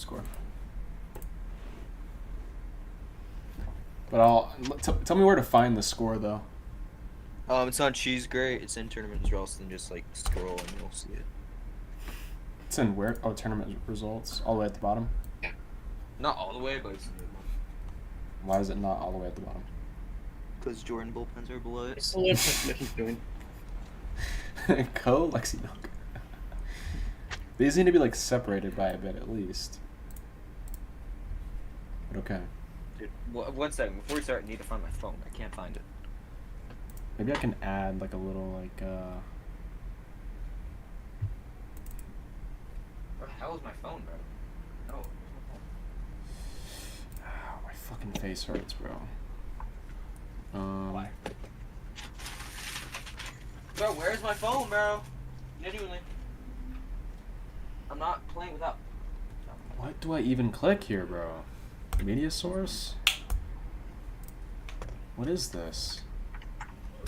score. But tell me where to find the score though. It's on Cheese Great. It's in tournament results, then just like scroll and you'll see it. It's in where? Oh, tournament results, all the way at the bottom. Yeah. Not all the way, but it's in the Why is it not all the way at the bottom? because Jordan bullpens are below it. It's all he's doing. Go Lexi Nook. These need to be like separated by a bit at least. But okay. Dude, 1 second. Before we start, I need to find my phone. I can't find it. Maybe I can add like a little like Where the hell is my phone, bro? No. my fucking face hurts, bro. Why? Bro, where's my phone, bro? Genuinely. I'm not playing without. What do I even click here, bro? Media source? What is this?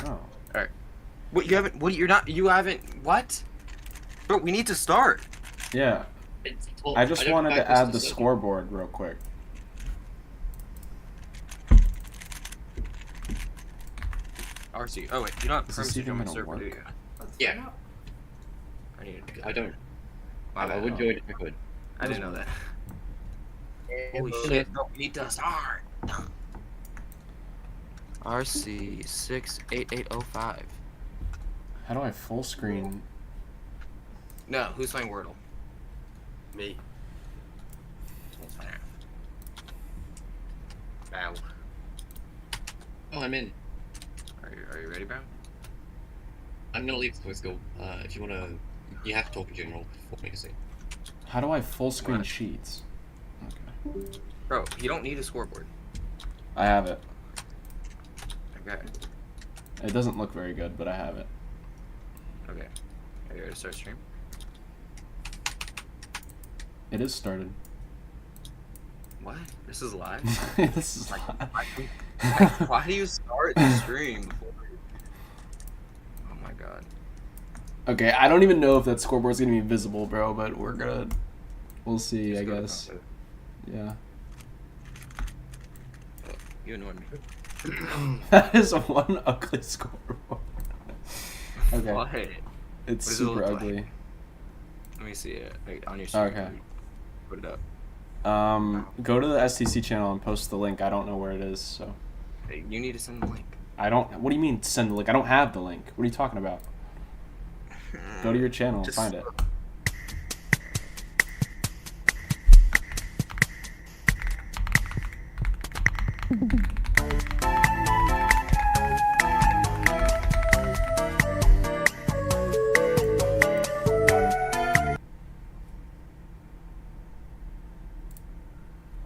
Oh. Alright. What, you haven't. What, you're not. You haven't. What? Bro, we need to start. Yeah. I just wanted to add the scoreboard real quick. Arcie. Oh, wait. You're not Is this permission even on the gonna server, do work? you? Yeah, I need to. I don't. My I bad. would join if I could. I didn't know that. Holy shit. No, we need to start. RC 68805. How do I full screen? No, who's playing Wordle? Me. Wow. Oh, I'm in. Are you ready, bro? I'm gonna leave the voice go. If you wanna, you have to talk in general for me to see. How do I full screen What? sheets? Okay. Bro, you don't need a scoreboard. I have it. Okay. It doesn't look very good, but I have it. Okay. Are you ready to start stream? It is started. What? This is live? This is Like, live. why do you start the stream? Oh my god. Okay, I don't even know if that scoreboard's gonna be visible, bro, but we'll see, Just I go to guess. comp. Yeah. You annoyed me. That is one ugly scoreboard. Okay. What? It's What does it super look like? ugly. Let me see it. Wait, on your screen. Okay. Put it up. Go to the STC channel and post the link. I don't know where it is, so. Hey, you need to send the link. What do you mean send the link? I don't have the link. What are you talking about? Go to your channel and Just- find it.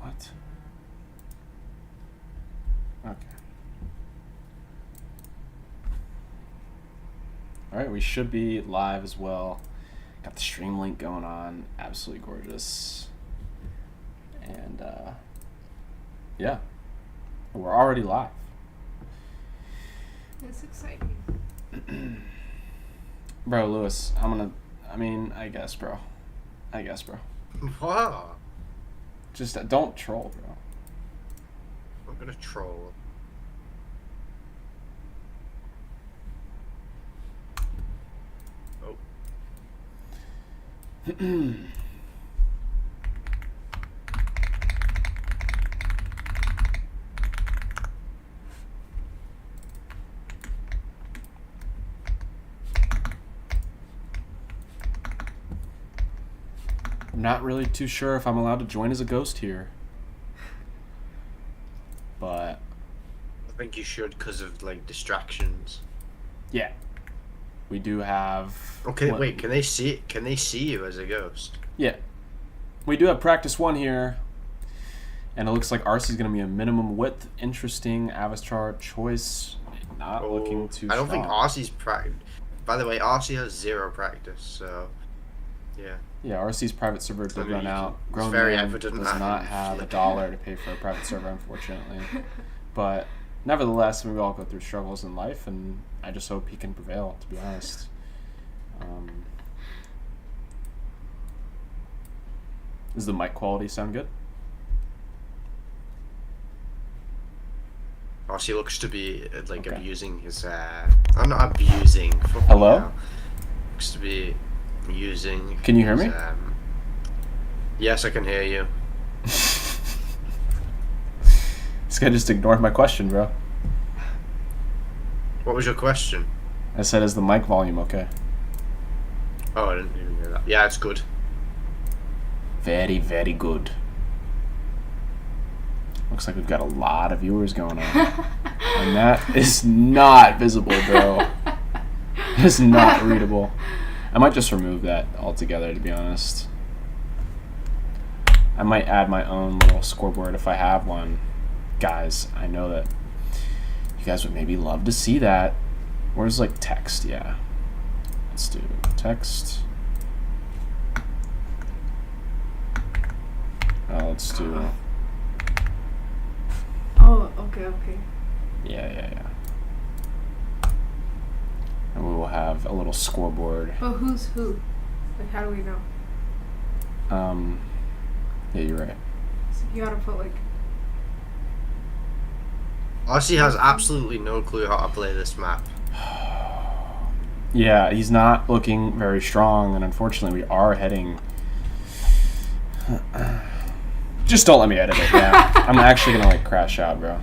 What? Okay. Alright, we should be live as well. Got the stream link going on. Absolutely gorgeous. And, yeah. We're already live. That's exciting. Bro, Lewis, I guess, bro. Wow. Just don't troll, bro. I'm gonna troll. Oh. I'm not really too sure if I'm allowed to join as a ghost here. But, I think you should because of like distractions. yeah. We do have... Okay, what- wait. Can they see? Can they see you as a ghost? Yeah. We do have practice 1 here. And it looks like Arcie's going to be a minimum width. Interesting avatar choice. Not looking too I don't think strong. Arcie's practice. By the way, Arcie has 0 practice, so yeah. Yeah, RC's private server did I mean, run out. it's Grown very man evident does that. not have $1 to pay for a private server, unfortunately. But nevertheless, we all go through struggles in life, and I just hope he can prevail, to be honest. Does the mic quality sound good? Arcie looks to be like Okay. abusing his. I'm not abusing. fucking Hello? hell. Looks to be using. Can you hear his, me? Yes, I can hear you. This guy just ignored my question, bro. What was your question? I said, is the mic volume okay? Oh, I didn't even hear that. Yeah, it's good. Very, very good. Looks like we've got a lot of viewers going on. And that is not visible, bro. It's not readable. I might just remove that altogether, to be honest. I might add my own little scoreboard if I have one. Guys, I know that you guys would maybe love to see that. Where's like text? Yeah. Let's do text. Let's do. Oh, okay. Yeah. And we will have a little scoreboard. But who's who? Like, how do we know? Yeah, you're right. So you gotta put like. Arcie has absolutely no clue how to play this map. Yeah, he's not looking very strong, and unfortunately, we are heading. Just don't let me edit it. Yeah, I'm actually gonna like crash out, bro.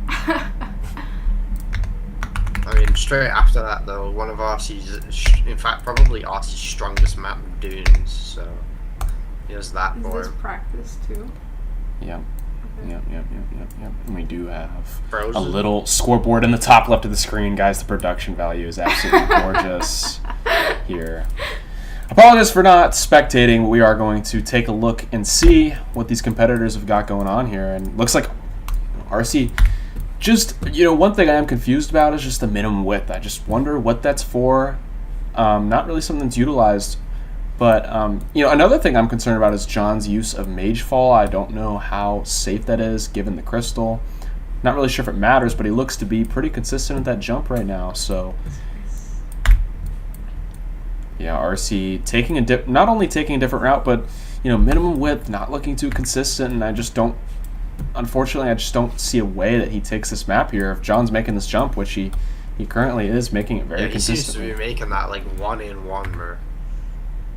I mean, straight after that, though, one of Arcie's, in fact, probably Arcie's strongest map, Dunes, so he has that Is for this him. practice too? Yep. Yep. And we do have Frozen. a little scoreboard in the top left of the screen, guys. The production value is absolutely gorgeous here. Apologies for not spectating, but we are going to take a look and see what these competitors have got going on here. And looks like Arcie, just, one thing I am confused about is just the minimum width. I just wonder what that's for. Not really something that's utilized. But, another thing I'm concerned about is John's use of Mage Fall. I don't know how safe that is given the crystal. Not really sure if it matters, but he looks to be pretty consistent at that jump right now. So, yeah, Arcie taking not only taking a different route, but, minimum width, not looking too consistent. And I just don't see a way that he takes this map here. If John's making this jump, which he currently is making it very Yeah, he seems to consistently. be making that, like, 1-in-1, bro.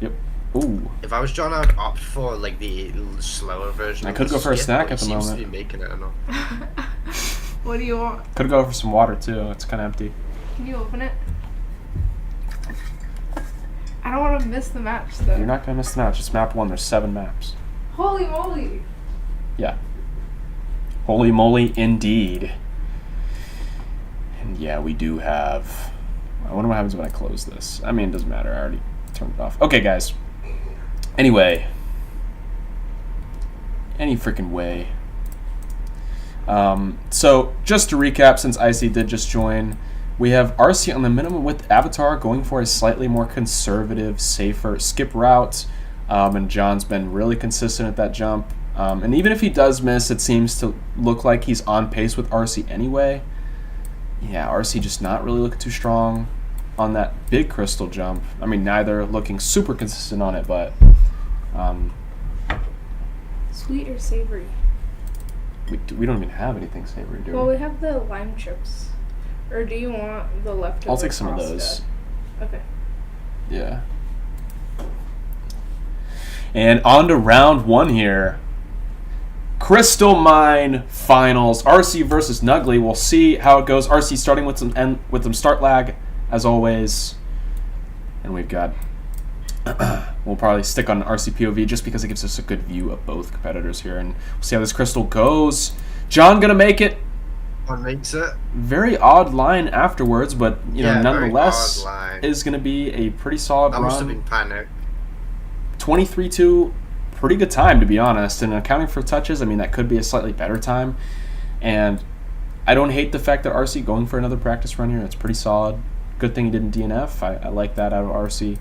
Yep. Ooh. If I was John, I would opt for, like, the slower version. I of could the go for a skip, snack but at the he seems moment. to be making it enough. What do you want? Could go for some water, too. It's kind of empty. Can you open it? I don't want to miss the match though. You're not going to miss the match. It's map 1. There's 7 maps. Holy moly! Yeah. Holy moly, indeed. And yeah, we do have... I wonder what happens when I close this. I mean, it doesn't matter. I already turned it off. Okay, guys. Anyway. Any freaking way. So, just to recap, since Icy did just join, we have Arcie on the minimum width avatar going for a slightly more conservative, safer skip route. And John's been really consistent at that jump. And even if he does miss, it seems to look like he's on pace with Arcie anyway. Yeah, Arcie just not really looking too strong on that big crystal jump. I mean, neither looking super consistent on it, but Sweet or savory? we don't even have anything savory, do Well, we? we have the lime chips. Or do you want the leftover I'll take some of pasta? those. Okay. Yeah. And on to round 1 here. Crystal Mine Finals. Arcie versus Nugglei. We'll see how it goes. Arcie starting with some start lag, as always. And we've got... we'll probably stick on Arcie POV just because it gives us a good view of both competitors here. And we'll see how this crystal goes. John gonna make it. One makes it. Very odd line afterwards, but Yeah, very nonetheless odd line. is gonna be a pretty solid That run. must have been panic. 23-2, pretty good time, to be honest. And accounting for touches, I mean, that could be a slightly better time. And I don't hate the fact that Arcie going for another practice run here. It's pretty solid. Good thing he didn't DNF. I like that out of Arcie.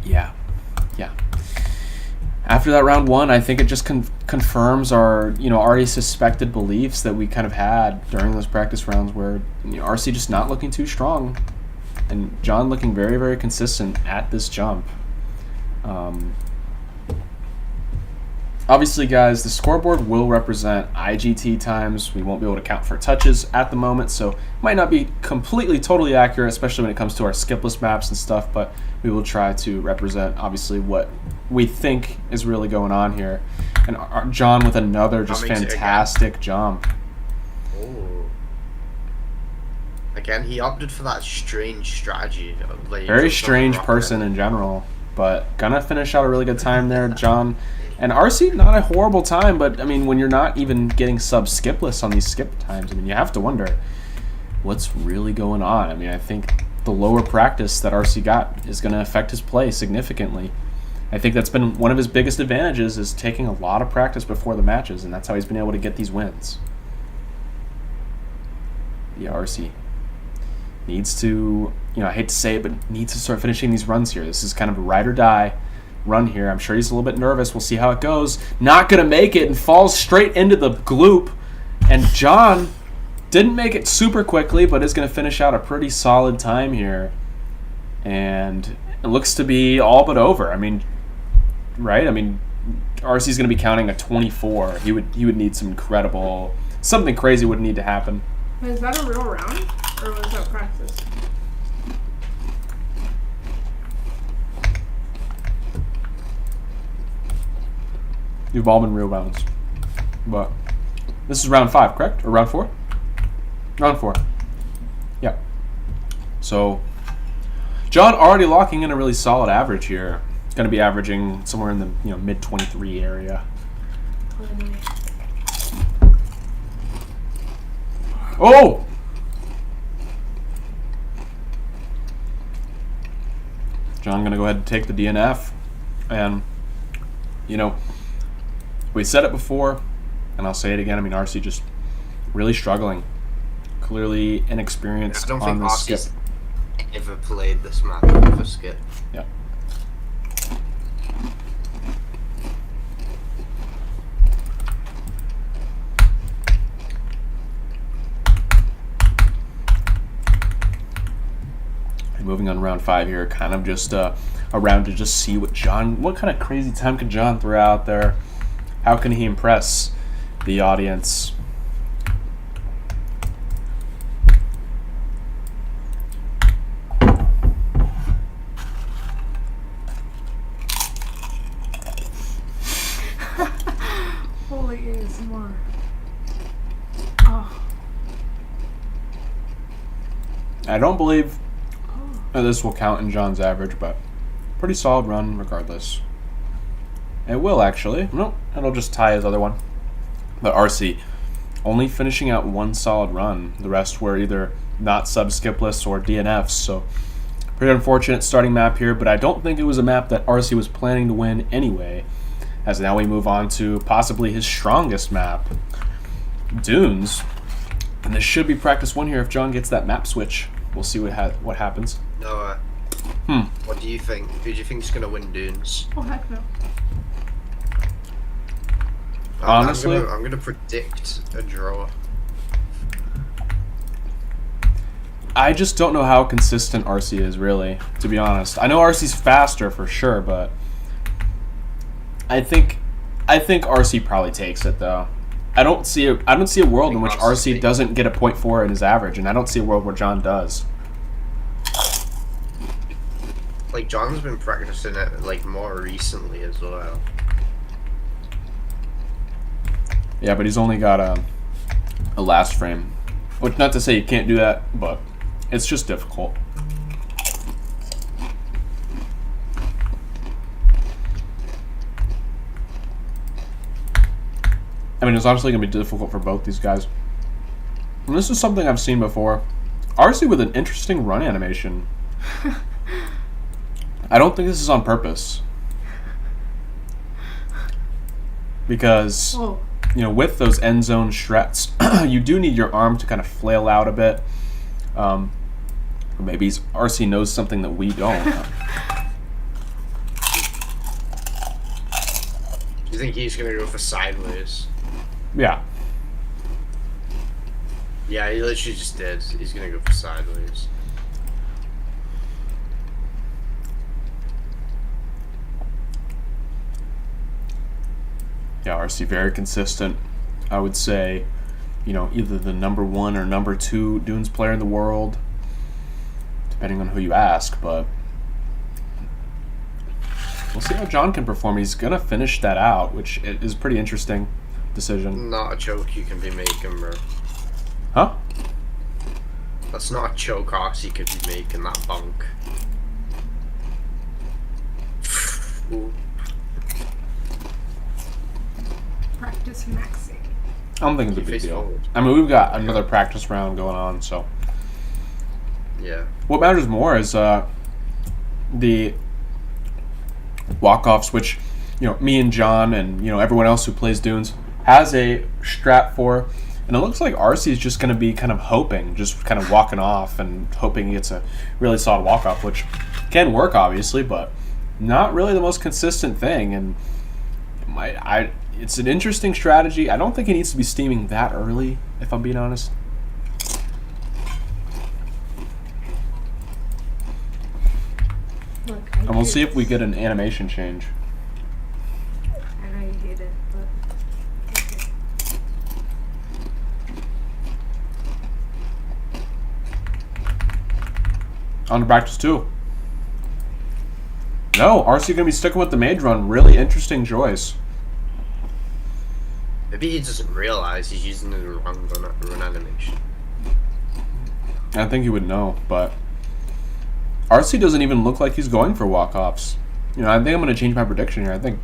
Yeah. After that round 1, I think it just confirms our, already suspected beliefs that we kind of had during those practice rounds where Arcie just not looking too strong. And John looking very, very consistent at this jump. Obviously, guys, the scoreboard will represent IGT times. We won't be able to count for touches at the moment, so it might not be completely, totally accurate, especially when it comes to our skipless maps and stuff, but we will try to represent, obviously, what we think is really going on here. And John with another just fantastic jump. Oh. Again, he opted for that strange strategy. Very strange person in general, but gonna finish out a really good time there, John. And Arcie, not a horrible time, but I mean, when you're not even getting skipless on these skip times, I mean, you have to wonder what's really going on. I mean, I think the lower practice that Arcie got is going to affect his play significantly. I think that's been one of his biggest advantages, is taking a lot of practice before the matches, and that's how he's been able to get these wins. Yeah, Arcie needs to, you know, I hate to say it, but needs to start finishing these runs here. This is kind of a ride or die run here. I'm sure he's a little bit nervous. We'll see how it goes. Not going to make it and falls straight into the gloop. And John didn't make it super quickly, but is going to finish out a pretty solid time here. And it looks to be all but over. I mean, right? I mean, Arcie's going to be counting a 24. He would need some incredible, something crazy would need to happen. Wait, is that a real round? Or was that practice? You've all been real rounds. But this is round 5, correct? Or round 4? Round 4. Yeah. So John already locking in a really solid average here. It's going to be averaging somewhere in the mid 23 area. Oh! John going to go ahead and take the DNF. And, we said it before, and I'll say it again. I mean, Arcie just really struggling. Clearly inexperienced on this skip. I don't think Arcie's ever played this map with a skip. Yeah. And moving on round 5 here, kind of just a round to just see what kind of crazy time can John throw out there. How can he impress the audience? Holy ASMR. Oh. I don't believe this will count in John's average, but pretty solid run regardless. It will actually. Nope, it'll just tie his other one. But Arcie only finishing out one solid run. The rest were either not sub-skipless or DNFs, so pretty unfortunate starting map here, but I don't think it was a map that Arcie was planning to win anyway, as now we move on to possibly his strongest map, Dunes. And this should be practice 1 here if John gets that map switch. We'll see what happens. Noah, what do you think? Who do you think is going to win Dunes? Oh, heck no. Honestly, I'm gonna predict a draw. I just don't know how consistent Arcie is, really, to be honest. I know Arcie's faster for sure, but I think Arcie probably takes it though. I don't see a world in which Arcie doesn't get a 0.4 in his average, and I don't see a world where John does. Like, John's been practicing it like more recently as well. Yeah, but he's only got a last frame. Which, not to say you can't do that, but it's just difficult. I mean, it's honestly going to be difficult for both these guys. And this is something I've seen before. Arcie with an interesting run animation. I don't think this is on purpose. Because... Whoa. With those end zone struts, you do need your arm to kind of flail out a bit. Or maybe Arcie knows something that we don't. Do you think he's going to go for sideways? Yeah. Yeah, he literally just did. He's going to go for sideways. Yeah, Arcie very consistent. I would say, either the number 1 or number 2 Dunes player in the world, depending on who you ask. But we'll see how John can perform. He's gonna finish that out, which is pretty interesting decision. Not a choke you can be making, bro. Huh? That's not a choke Arcie could be making, that bunk. Ooh. Practice maxing. I don't think it's a Keep big face deal. forward. I mean, we've got another practice round going on, so Yeah. what matters more is the walk-offs, which me and John and everyone else who plays Dunes has a strat for, and it looks like Arcie is just going to be kind of hoping, just kind of walking off and hoping he gets a really solid walk-off, which can work obviously, but not really the most consistent thing. And it's an interesting strategy. I don't think he needs to be steaming that early, if I'm being honest. Look, And we'll see if we get an animation change. I know you hate it, but okay. On to practice 2. No, Arcie gonna be sticking with the mage run. Really interesting choice. Maybe he doesn't realize he's using the wrong run animation. I think he would know, but Arcie doesn't even look like he's going for walk-offs. I think I'm gonna change my prediction here. I think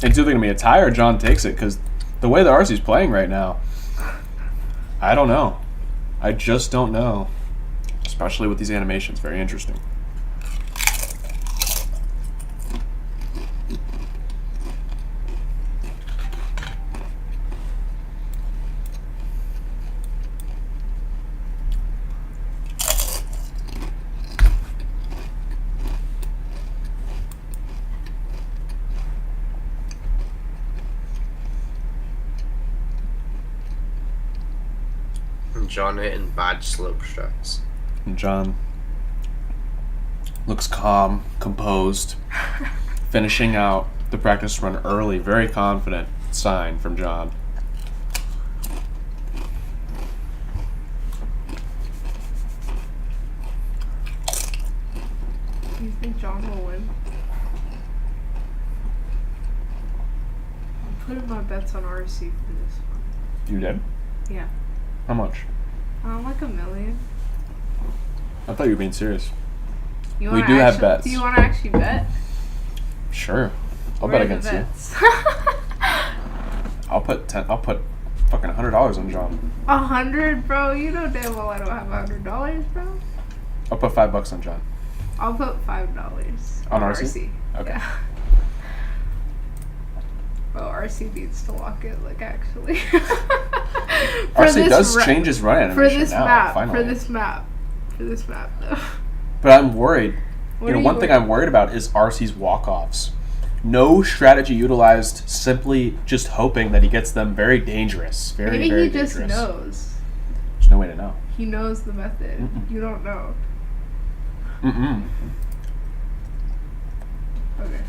it's either gonna be a tie or John takes it, because the way that Arcie's playing right now, I don't know. I just don't know. Especially with these animations, very interesting. And John hitting bad slope strats. And John looks calm, composed, finishing out the practice run early. Very confident sign from John. Do you think John will win? I'm putting my bets on Arcie for this one. You did? Yeah. How much? Like $1 million. I thought you were being serious. You We wanna do have actually- bets. Do you want to actually bet? Sure. I'll Where bet are the against you. bets? I'll put fucking $100 on John. 100, bro. You know damn well I don't have $100, bro. I'll put $5 on John. I'll put $5 On Arcie? Okay. Yeah. Well, Arcie needs to lock it, like, actually. Arcie does change his run for animation this now, map. finally. For this map, though. But I'm worried. What are One you thing worried- I'm worried about is Arcie's walk-offs. No strategy utilized, simply just hoping that he gets them. Very dangerous. Very, Maybe very he just dangerous. knows. There's no way to know. He knows the method. Mm-mm. You don't know. Mm-mm. Okay.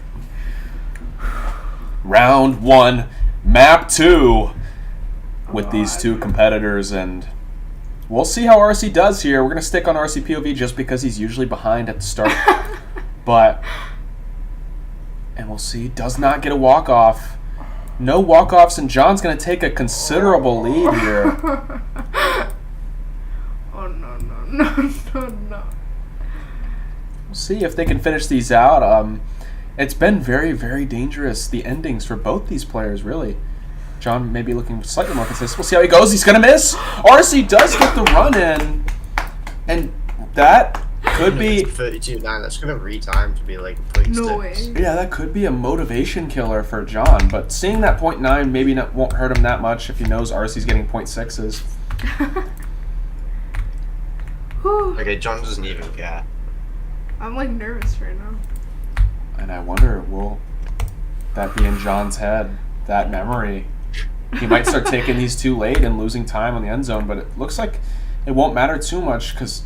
Round 1, map 2, with these God. two competitors, and we'll see how Arcie does here. We're going to stick on Arcie POV just because he's usually behind at the start. And we'll see. Does not get a walk-off. No walk-offs, and John's going to take a considerable lead here. Oh, no. We'll see if they can finish these out. It's been very, very dangerous, the endings for both these players, really. John may be looking slightly more consistent. We'll see how he goes. He's going to miss. Arcie does get the run in. And that could be... 32-9. That's going to retime to be like 0.6. No way. Yeah, that could be a motivation killer for John. But seeing that 0.9 maybe won't hurt him that much if he knows Arcie's getting 0.6s. Whew. Okay, John doesn't even care. I'm like nervous right now. And I wonder, will that be in John's head? That memory? He might start taking these too late and losing time on the end zone, but it looks like it won't matter too much because,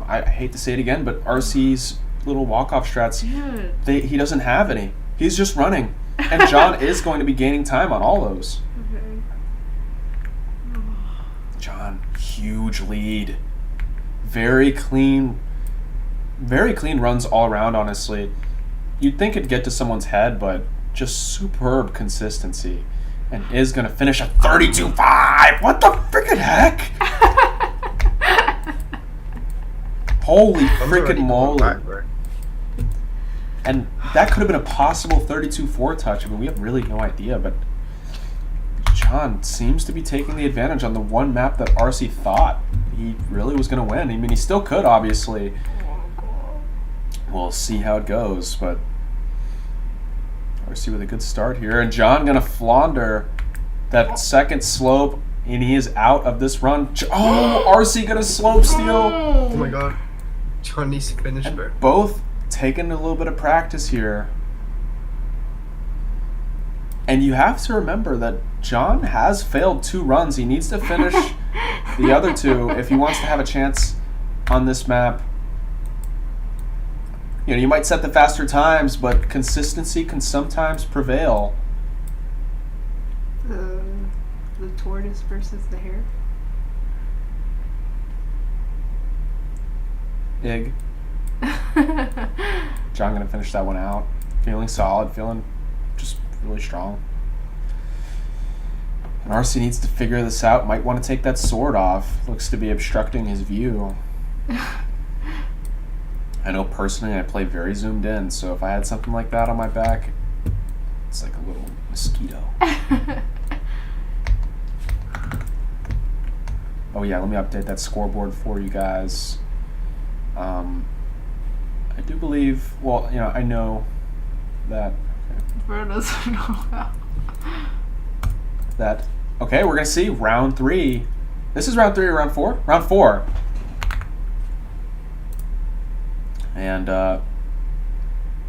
I hate to say it again, but Arcie's little walk-off strats, Dude. he doesn't have any. He's just running. And John is going to be gaining time on all those. Okay. John, huge lead. Very clean runs all around, honestly. You'd think it'd get to someone's head, but just superb consistency. And is going to finish at 32.5. What the freaking heck? Holy freaking moly. And that could have been a possible 32-4 touch. I mean, we have really no idea, but John seems to be taking the advantage on the one map that Arcie thought he really was going to win. I mean, he still could, obviously. We'll see how it goes, but Arcie with a good start here. And John going to flounder that second slope, and he is out of this run. Oh, Arcie going to slope steal. Oh my god. John needs to finish, bro. Both taking a little bit of practice here. And you have to remember that John has failed 2 runs. He needs to finish the other 2 if he wants to have a chance on this map. You know, you might set the faster times, but consistency can sometimes prevail. The tortoise versus the hare. Ig. John gonna finish that one out. Feeling solid, feeling just really strong. And Arcie needs to figure this out. Might want to take that sword off. Looks to be obstructing his view. I know personally I play very zoomed in, so if I had something like that on my back, it's like a little mosquito. Oh yeah, let me update that scoreboard for you guys. I do believe, well, you know, I know that... Bro doesn't know how. That, okay, we're going to see round 3. This is round 3 or round 4? Round 4. And, oh,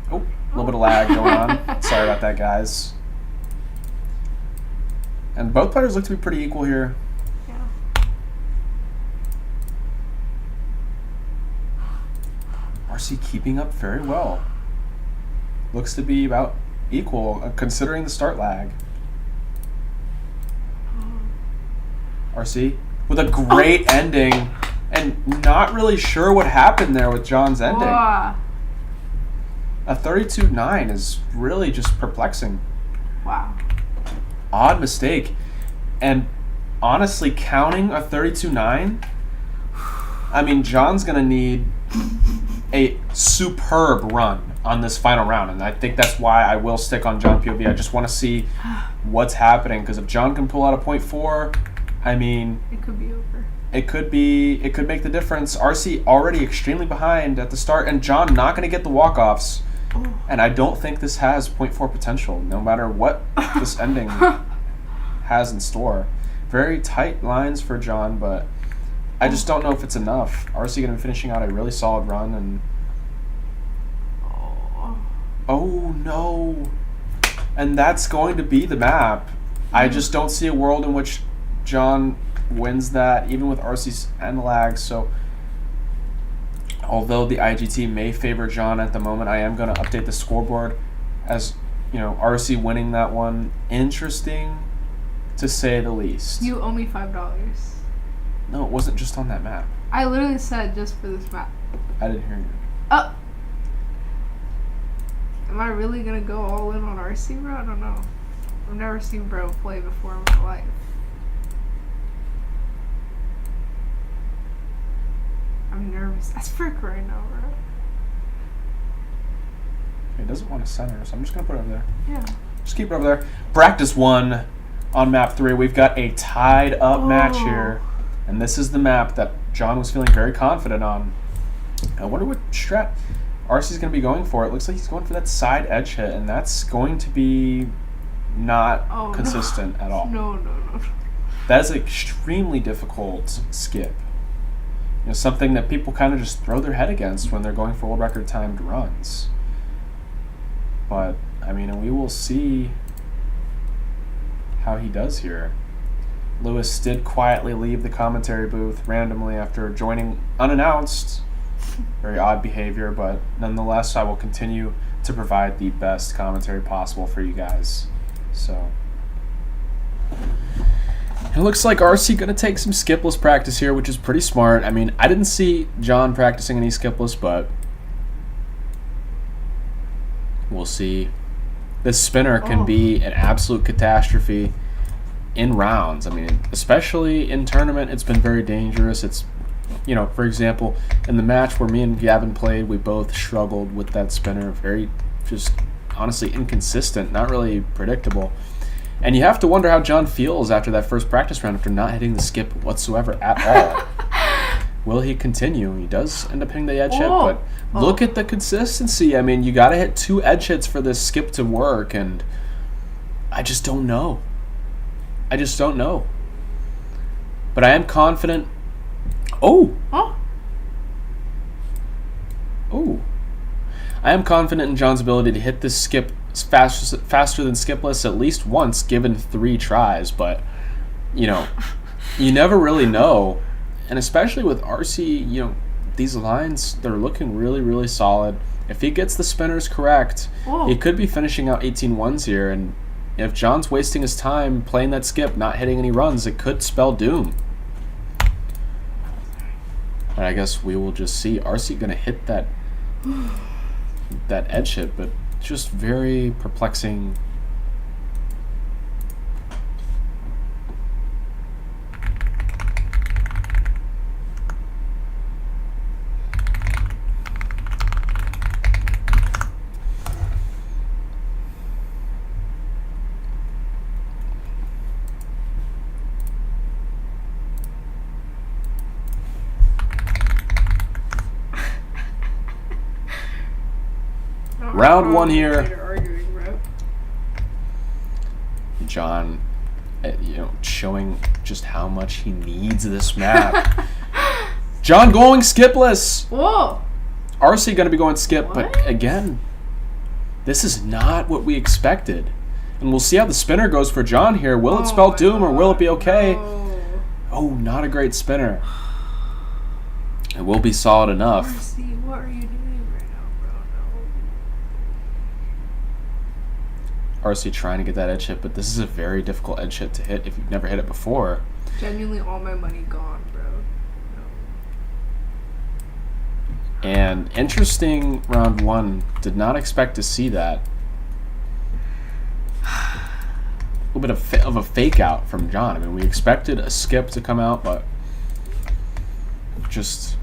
a little bit of lag going on. Sorry about that, guys. And both players look to be pretty equal here. Yeah. Arcie keeping up very well. Looks to be about equal, considering the start lag. Arcie with a great ending, and not really sure what happened there with John's ending. Wow. A 32-9 is really just perplexing. Wow. Odd mistake. And honestly, counting a 32-9, I mean, John's going to need a superb run on this final round. And I think that's why I will stick on John POV. I just want to see what's happening. Because if John can pull out a 0.4, I mean... It could be over. It could make the difference. Arcie already extremely behind at the start. And John not going to get the walk-offs. And I don't think this has 0.4 potential, no matter what this ending has in store. Very tight lines for John, but I just don't know if it's enough. Arcie going to be finishing out a really solid run, and oh no, and that's going to be the map. I just don't see a world in which John wins that, even with Arcie's end lag. So although the IGT may favor John at the moment, I am going to update the scoreboard as, you know, Arcie winning that one. Interesting, to say the least. You owe me $5. No, it wasn't just on that map. I literally said just for this map. I didn't hear you. Oh! Am I really gonna go all in on Arcie, bro? I don't know. I've never seen bro play before in my life. I'm nervous as frick right now, bro. It doesn't want to center, so I'm just going to put it over there. Yeah. Just keep it over there. Practice 1 on map 3. We've got a tied up match here. And this is the map that John was feeling very confident on. I wonder what strat Arcie's going to be going for. It looks like he's going for that side edge hit, and that's going to be not consistent at all. No. That is an extremely difficult skip. You know, something that people kind of just throw their head against when they're going for world record timed runs. But, I mean, and we will see how he does here. Lewis did quietly leave the commentary booth randomly after joining unannounced. Very odd behavior, but nonetheless, I will continue to provide the best commentary possible for you guys. So, and it looks like Arcie going to take some skipless practice here, which is pretty smart. I mean, I didn't see John practicing any skipless, but we'll see. This spinner can be an absolute catastrophe in rounds. I mean, especially in tournament, it's been very dangerous. It's, you know, for example, in the match where me and Gavin played, we both struggled with that spinner. Very, just honestly inconsistent, not really predictable. And you have to wonder how John feels after that first practice round after not hitting the skip whatsoever at all. Will he continue? He does end up hitting the edge hit, but look at the consistency. I mean, you got to hit 2 edge hits for this skip to work, and I just don't know. I just don't know. But I am confident. Oh! I am confident in John's ability to hit this skip faster than skipless at least once, given 3 tries. But, you know, you never really know. And especially with Arcie, you know, these lines, they're looking really, really solid. If he gets the spinners correct, he could be finishing out 18-1s here. And if John's wasting his time playing that skip, not hitting any runs, it could spell doom. But I guess we will just see. Arcie going to hit that edge hit, but just very perplexing. Round 1 here. John, you know, showing just how much he needs this map. John going skipless. Whoa. Arcie going to be going skip, but again, this is not what we expected. And we'll see how the spinner goes for John here. Will it spell doom or will it be okay? No. Oh, not a great spinner. It will be solid enough. Arcie, what are you doing right now, bro? No. Arcie trying to get that edge hit, but this is a very difficult edge hit to hit if you've never hit it before. Genuinely all my money gone, bro. No. And interesting round 1. Did not expect to see that. A little bit of a fake out from John. I mean, we expected a skip to come out, but just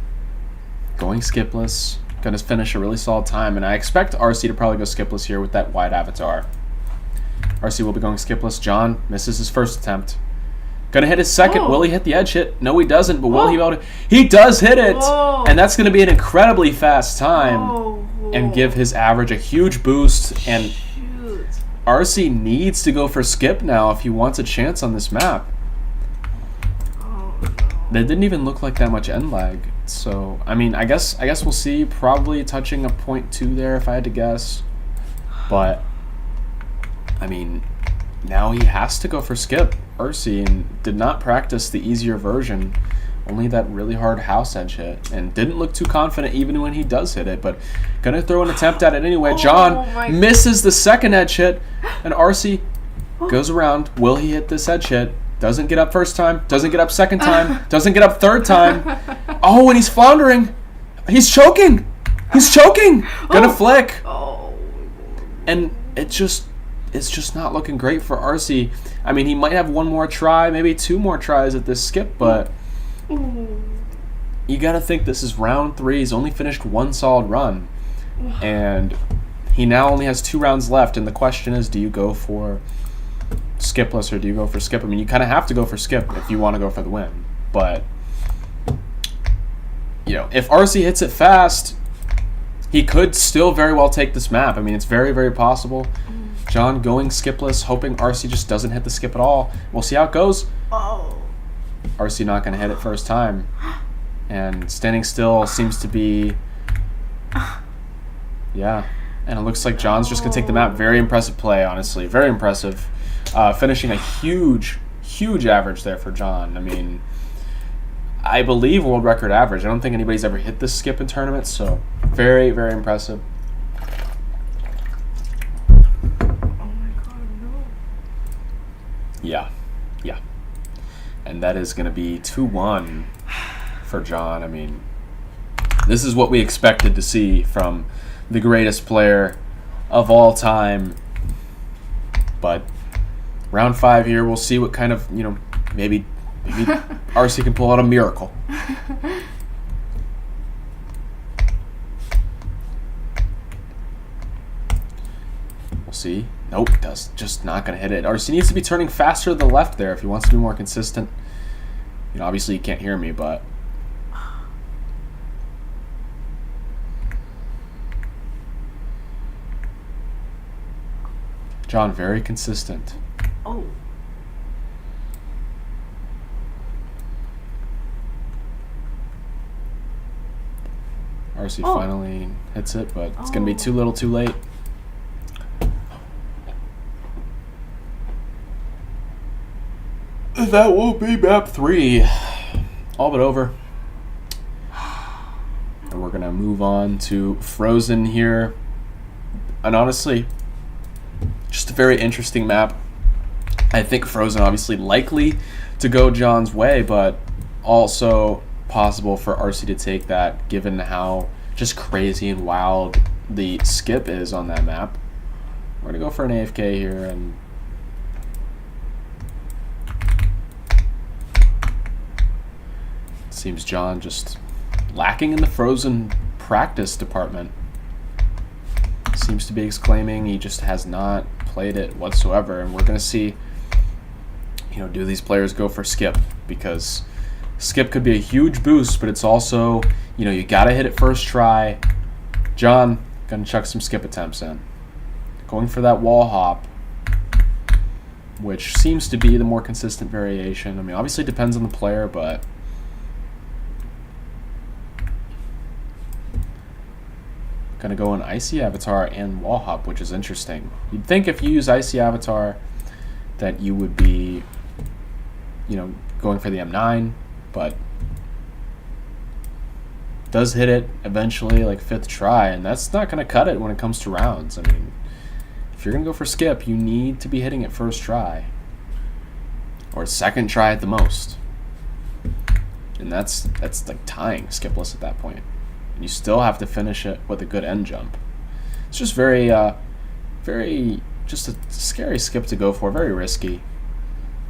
going skipless. Going to finish a really solid time, and I expect Arcie to probably go skipless here with that wide avatar. Arcie will be going skipless. John misses his first attempt. Gonna hit his second. Will he hit the edge hit? No, he doesn't, but will he be able to? He does hit it! And that's gonna be an incredibly fast time and give his average a huge boost. And Arcie needs to go for skip now if he wants a chance on this map. That didn't even look like that much end lag. So, I mean, I guess we'll see. Probably touching a 0.2 there if I had to guess. But, I mean, now he has to go for skip. Arcie, and did not practice the easier version. Only that really hard house edge hit. And didn't look too confident even when he does hit it. But gonna throw an attempt at it anyway. John misses the second edge hit. And Arcie goes around. Will he hit this edge hit? Doesn't get up first time. Doesn't get up second time. Doesn't get up third time. Oh, and he's floundering. He's choking. He's choking. Gonna flick. And it's just not looking great for Arcie. I mean, he might have one more try, maybe 2 more tries at this skip, but you gotta think this is round 3. He's only finished 1 solid run. And he now only has 2 rounds left, and the question is, do you go for skipless or do you go for skip? I mean, you kind of have to go for skip if you want to go for the win. But, you know, if Arcie hits it fast, he could still very well take this map. I mean, it's very, very possible. John going skipless, hoping Arcie just doesn't hit the skip at all. We'll see how it goes. Arcie not going to hit it first time. And standing still seems to be... Yeah. And it looks like John's just going to take the map. Very impressive play, honestly. Very impressive. Finishing a huge, huge average there for John. I mean, I believe world record average. I don't think anybody's ever hit this skip in tournaments, so very, very impressive. Yeah. And that is going to be 2-1 for John. I mean, this is what we expected to see from the greatest player of all time. But round 5 here, we'll see what kind of, maybe Arcie can pull out a miracle. We'll see. Nope, just not going to hit it. Arcie needs to be turning faster to the left there if he wants to be more consistent. Obviously you can't hear me, but... John, very consistent. Oh. Arcie finally hits it, but it's going to be too little too late. That will be map 3. All but over. And we're going to move on to Frozen here. And honestly, just a very interesting map. I think Frozen obviously likely to go John's way, but also possible for Arcie to take that given how just crazy and wild the skip is on that map. We're going to go for an AFK here and seems John just lacking in the Frozen practice department. Seems to be exclaiming he just has not played it whatsoever, and we're going to see, do these players go for skip? Because skip could be a huge boost, but it's also, you got to hit it first try. John going to chuck some skip attempts in. Going for that wall hop, which seems to be the more consistent variation. I mean, obviously it depends on the player, but going to go in Icy Avatar and wall hop, which is interesting. You'd think if you use Icy Avatar that you would be, going for the M9, but does hit it eventually, like 5th try, and that's not going to cut it when it comes to rounds. I mean, if you're going to go for skip, you need to be hitting it first try, or 2nd try at the most, and that's like tying skipless at that point. You still have to finish it with a good end jump. It's just very just a scary skip to go for, very risky.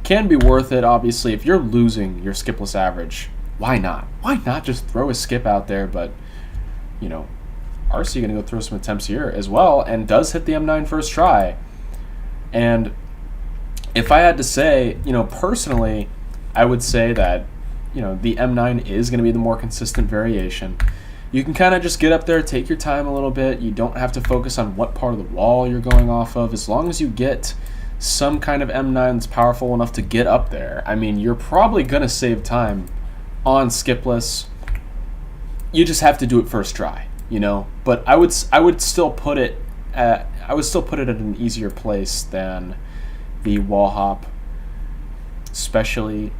Can be worth it, obviously. If you're losing your skipless average, why not? Why not just throw a skip out there? But, Arcie going to go throw some attempts here as well, and does hit the M9 first try. And if I had to say, personally, I would say that, the M9 is going to be the more consistent variation. You can kind of just get up there, take your time a little bit. You don't have to focus on what part of the wall you're going off of. As long as you get some kind of M9 that's powerful enough to get up there, I mean, you're probably going to save time on skipless. You just have to do it first try, But I would still put it at an easier place than the wall hop, especially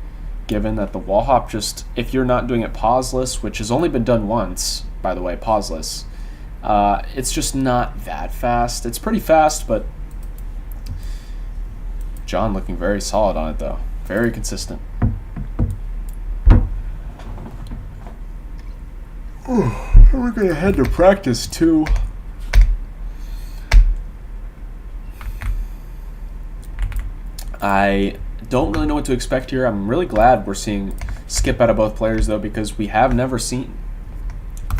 given that the wall hop just, if you're not doing it pauseless, which has only been done once, by the way, pauseless, it's just not that fast. It's pretty fast, but John looking very solid on it, though. Very consistent. We're going to head to practice, too. I don't really know what to expect here. I'm really glad we're seeing skip out of both players, though, because we have never seen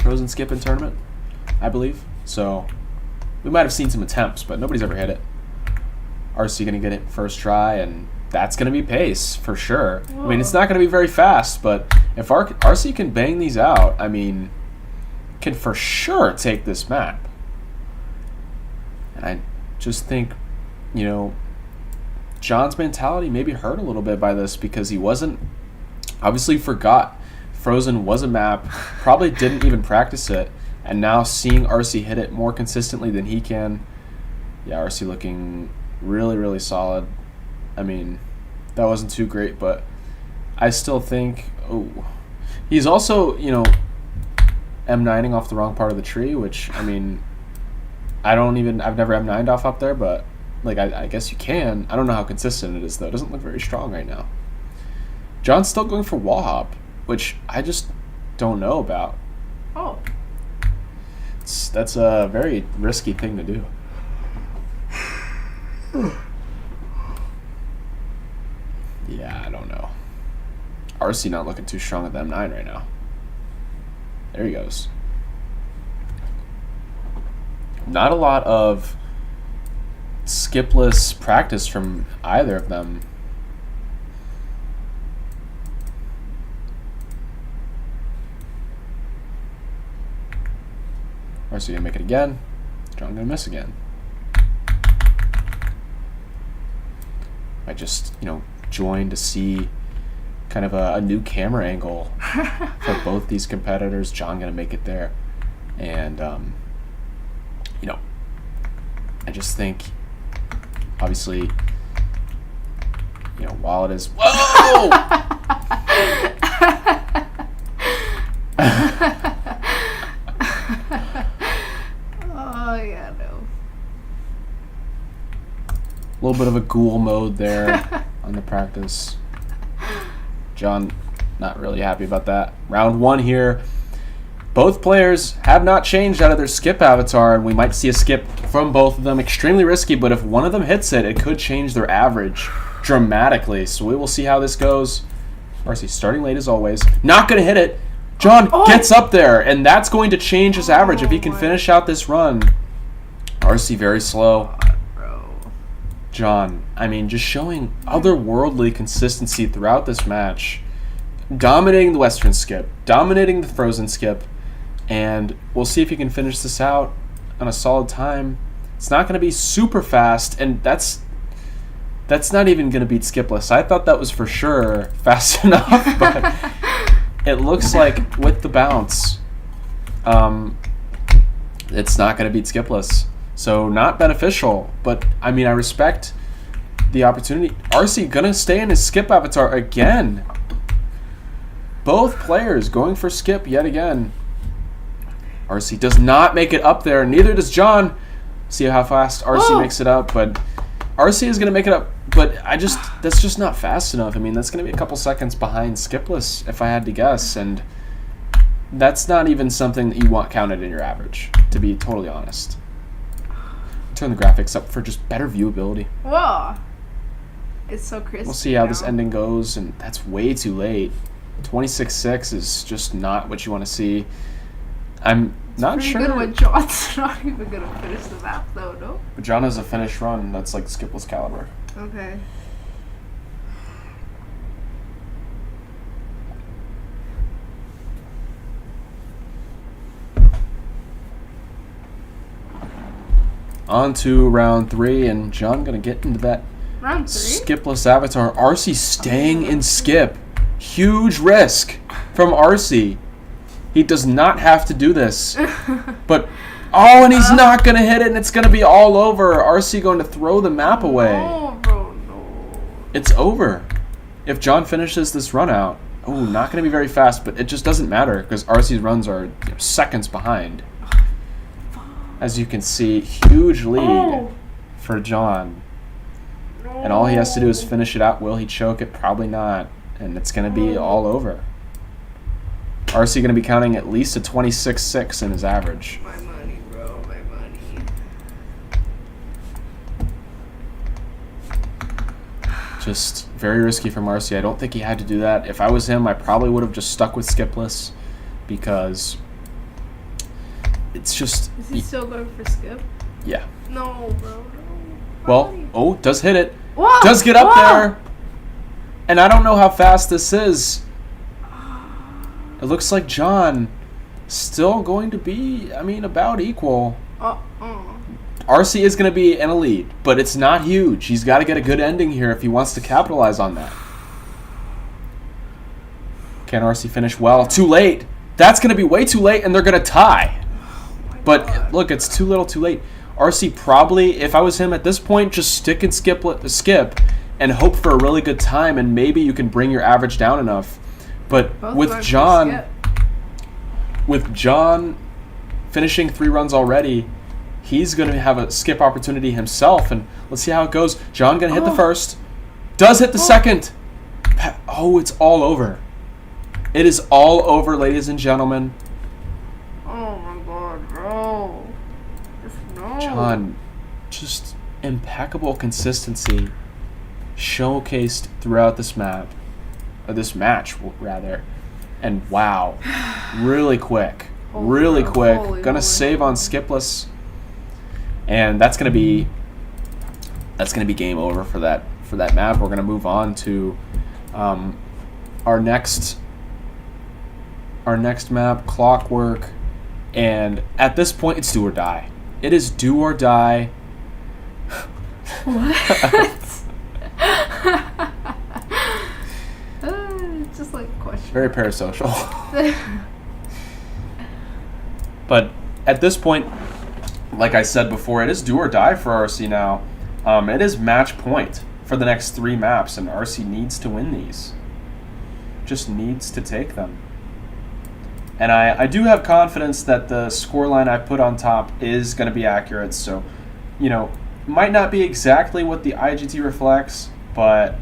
Frozen skip in tournament, I believe. So we might have seen some attempts, but nobody's ever hit it. Arcie going to get it first try, and that's going to be pace for sure. Whoa. I mean, it's not going to be very fast, but if Arcie can bang these out, I mean, can for sure take this map. And I just think, John's mentality maybe hurt a little bit by this because he obviously forgot Frozen was a map, probably didn't even practice it, and now seeing Arcie hit it more consistently than he can. Yeah, Arcie looking really, really solid. I mean, that wasn't too great, but I still think, he's also, M9ing off the wrong part of the tree, which, I mean, I've never M9'd off up there, but Like, I guess you can. I don't know how consistent it is, though. It doesn't look very strong right now. John's still going for wall hop, which I just don't know about. Oh. That's a very risky thing to do. Yeah, I don't know. Arcie not looking too strong at the M9 right now. There he goes. Not a lot of skipless practice from either of them. Arcie gonna make it again. John gonna miss again. I just, joined to see kind of a new camera angle for both these competitors. John gonna make it there. And, I just think, obviously, while it is... Whoa! Oh, yeah, no. A little bit of a ghoul mode there on the practice. John not really happy about that. Round 1 here. Both players have not changed out of their skip avatar, and we might see a skip from both of them. Extremely risky, but if one of them hits it, it could change their average dramatically. So we will see how this goes. Arcie starting late as always. Not going to hit it. John gets up there, and that's going to change his average if he can finish out this run. Arcie very slow. John, just showing otherworldly consistency throughout this match. Dominating the Western skip, dominating the Frozen skip, and we'll see if he can finish this out on a solid time. It's not going to be super fast, and that's not even going to beat skipless. I thought that was for sure fast enough, but it looks like with the bounce, it's not going to beat skipless. So not beneficial, but I respect the opportunity. Arcie gonna stay in his skip avatar again. Both players going for skip yet again. Arcie does not make it up there. Neither does John. See how fast Arcie makes it up, but Arcie is gonna make it up. But that's just not fast enough. That's gonna be a couple seconds behind skipless if I had to guess, and that's not even something that you want counted in your average, to be totally honest. Turn the graphics up for just better viewability. Whoa. It's so crispy. We'll see how this ending goes, and that's way too late. 26-6 is just not what you want to see. I'm not sure. Good when John's not even going to finish the map, though, no? But John has a finished run. That's like skipless caliber. Okay. On to round 3, and John gonna get into that round 3? Skipless avatar. Arcie staying in skip. Huge risk from Arcie. He does not have to do this. But, and he's not gonna hit it, and it's gonna be all over. Arcie going to throw the map away. No, bro, no. It's over. If John finishes this run out, not gonna be very fast, but it just doesn't matter, because Arcie's runs are seconds behind. As you can see, huge lead for John. And all he has to do is finish it out. Will he choke it? Probably not. And it's going to be all over. Arcie going to be counting at least a 26-6 in his average. My money, bro. My money. Just very risky from Arcie. I don't think he had to do that. If I was him, I probably would have just stuck with skipless, because it's just... Is he still going for skip? Yeah. No, bro. No. Well, does hit it. Whoa! Does get up there. And I don't know how fast this is. It looks like John still going to be, about equal. Arcie is going to be in a lead, but it's not huge. He's got to get a good ending here if he wants to capitalize on that. Can Arcie finish well? Too late. That's going to be way too late, and they're going to tie. But look, it's too little too late. Arcie probably, if I was him at this point, just stick and skip and hope for a really good time, and maybe you can bring your average down enough. But with John finishing 3 runs already, He's going to have a skip opportunity himself, and let's see how it goes. John going to hit the Oh. first. Does hit the second. Oh, it's all over. It is all over, ladies and gentlemen. Oh my god, no. Just no. John, just impeccable consistency showcased throughout this map. Or this match, rather. And wow. Really quick. Really quick. Gonna save on skipless. And that's gonna be game over for that map. We're gonna move on to our next map, Clockwork. And at this point it's do or die. It is do or die. What? Just like a question. Very parasocial. But at this point, like I said before, it is do or die for Arcie now. It is match point for the next 3 maps, and Arcie needs to win these. Just needs to take them. And I do have confidence that the scoreline I put on top is going to be accurate. So, you know, might not be exactly what the IGT reflects, but,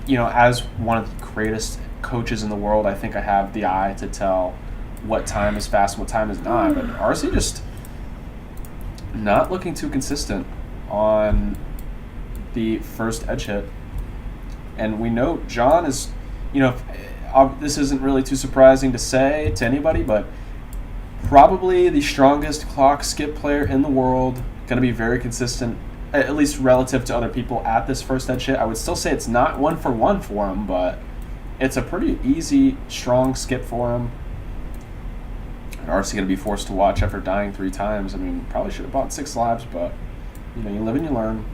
you know, as one of the greatest coaches in the world, I think I have the eye to tell what time is fast and what time is not. But Arcie just not looking too consistent on the first edge hit. And we know John is, you know, this isn't really too surprising to say to anybody, but probably the strongest clock skip player in the world. Going to be very consistent, at least relative to other people at this first edge hit. I would still say it's not 1-for-1 for him, but it's a pretty easy, strong skip for him. And Arcie going to be forced to watch after dying 3 times. I mean, probably should have bought 6 lives, but, you know, you live and you learn.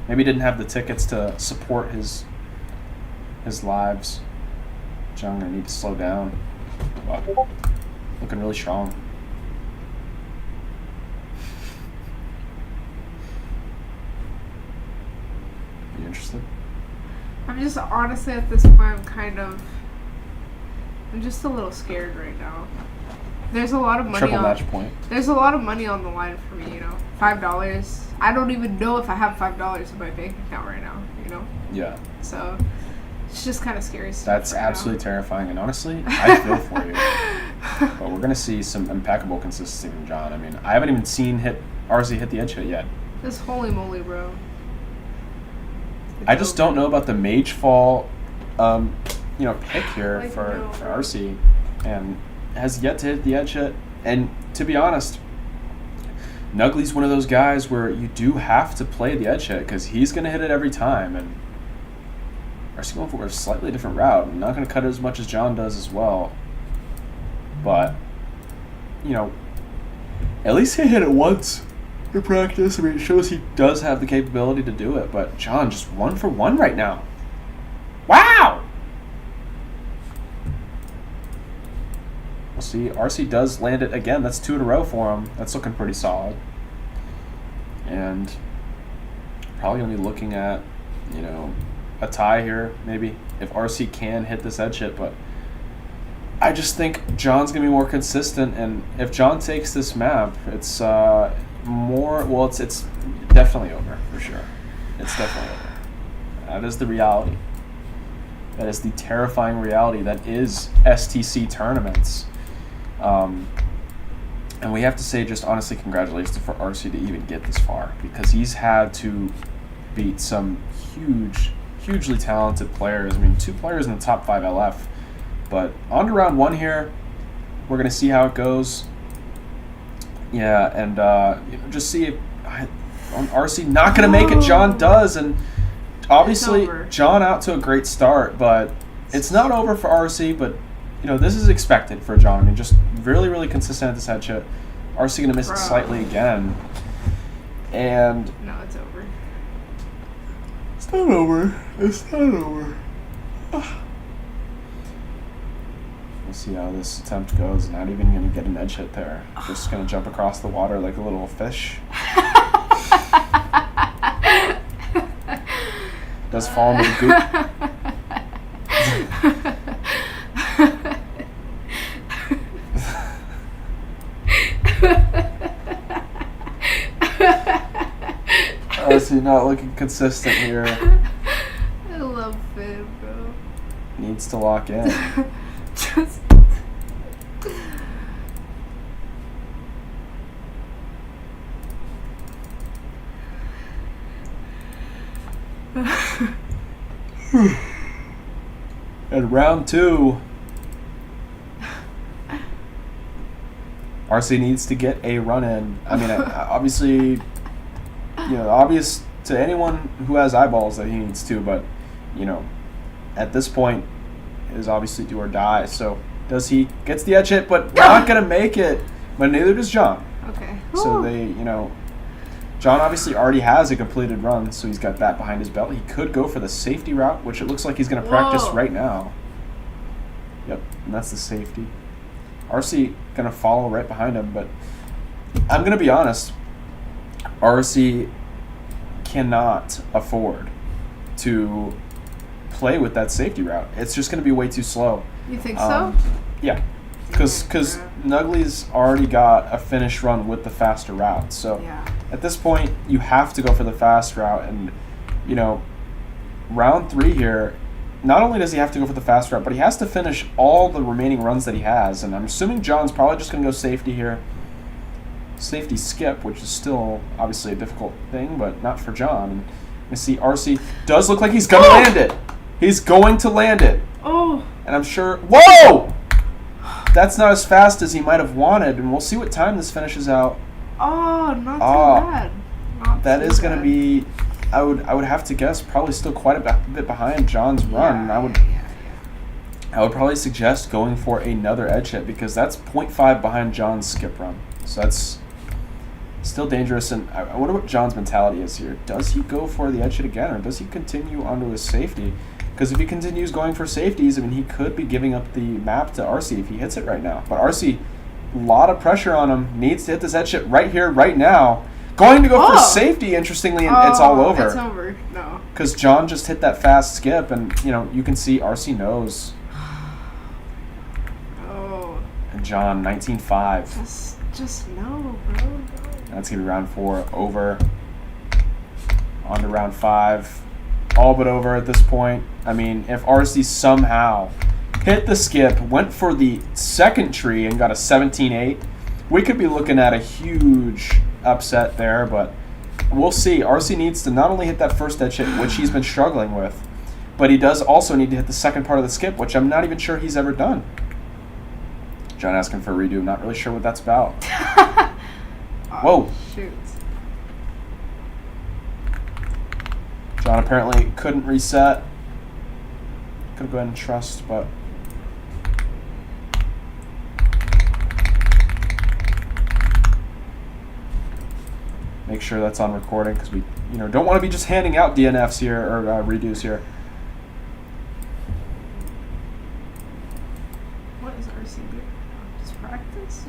Maybe didn't have the tickets to support his lives. John going to need to slow down. But looking really strong. You interested? I'm just honestly at this point, I'm just a little scared right now. There's a lot of money Triple on match point. There's a lot of money on the line for me, you know. $5. I don't even know if I have $5 in my bank account right now, you know. Yeah. So it's just kind of scary stuff. That's right absolutely now. terrifying, and honestly, I feel for you. But we're gonna see some impeccable consistency from John. I mean, I haven't even seen Arcie hit the edge hit yet. Just holy moly, bro. I just don't know about the mage fall, you know, pick here Like, for no. Arcie, and has yet to hit the edge hit. And to be honest, Nugglei's one of those guys where you do have to play the edge hit because he's gonna hit it every time. And Arcie going for a slightly different route. I'm not gonna cut it as much as John does as well, but you know, at least he hit it once in practice. I mean, it shows he does have the capability to do it. But John just 1-for-1 right now. Wow! We'll see. Arcie does land it again. That's 2 in a row for him. That's looking pretty solid. And probably going to be looking at, you know, a tie here, maybe, if Arcie can hit this edge hit. But I just think John's going to be more consistent. And if John takes this map, it's it's definitely over, for sure. It's definitely over. That is the reality. That is the terrifying reality that is STC tournaments. And we have to say, just honestly, congratulations for Arcie to even get this far, because he's had to beat some hugely talented players. I mean, 2 players in the top 5 LF. But on to round 1 here. We're going to see how it goes. Yeah, and you know, just see if Arcie not going to make it. John does, and obviously John out to a great start, but it's not over for Arcie. But you know, this is expected for John. I mean, just really consistent at this head shot. Arcie going to miss it slightly again, and No, it's over. it's not over. It's not over. We'll see how this attempt goes. Not even going to get an edge hit there. Just going to jump across the water like a little fish. Does fall into the goop. not looking consistent here. I love Finn, bro. Needs to lock in. Just. And round 2. Arcie needs to get a run in. I mean, obviously, obvious to anyone who has eyeballs that he needs to, but, at this point, it is obviously do or die. So, does he gets the edge hit, but not going to make it. But neither does John. Okay. So they, John obviously already has a completed run, so he's got that behind his belt. He could go for the safety route, which it looks like he's going to practice right now. Yep, and that's the safety. Arcie going to follow right behind him, but I'm going to be honest. Arcie cannot afford to play with that safety route. It's just going to be way too slow. You think so? Yeah. Because Nugglei's already got a finish run with the faster route. So at this point, you have to go for the fast route. And, round 3 here, not only does he have to go for the fast route, but he has to finish all the remaining runs that he has. And I'm assuming John's probably just going to go safety here. Safety skip, which is still obviously a difficult thing, but not for John. And you see Arcie does look like he's going to land it. He's going to land it. Oh. And I'm sure... Whoa! That's not as fast as he might have wanted, and we'll see what time this finishes out. Oh, not too bad. That is going to be, I would have to guess, probably still quite a bit behind John's run. I would probably suggest going for another edge hit because that's 0.5 behind John's skip run. So that's still dangerous, and I wonder what John's mentality is here. Does he go for the edge hit again, or does he continue onto his safety? Because if he continues going for safeties, I mean, he could be giving up the map to Arcie if he hits it right now. But Arcie, a lot of pressure on him, needs to hit this edge hit right here, right now. Going to go for safety, interestingly, and it's all over. It's over, no. Because John just hit that fast skip, and, you can see Arcie knows. Oh. And John, 19-5. Just no, bro. That's going to be round 4 over. On to round 5. All but over at this point. I mean, if Arcie somehow hit the skip, went for the second tree and got a 17-8, we could be looking at a huge upset there, but we'll see. Arcie needs to not only hit that first edge hit, which he's been struggling with, but he does also need to hit the second part of the skip, which I'm not even sure he's ever done. John asking for a redo. I'm not really sure what that's about. Whoa. Shoot. John apparently couldn't reset. Could go ahead and trust, but... Make sure that's on recording, because we don't want to be just handing out DNFs here, or redos here. What is Arcie doing? Just practice?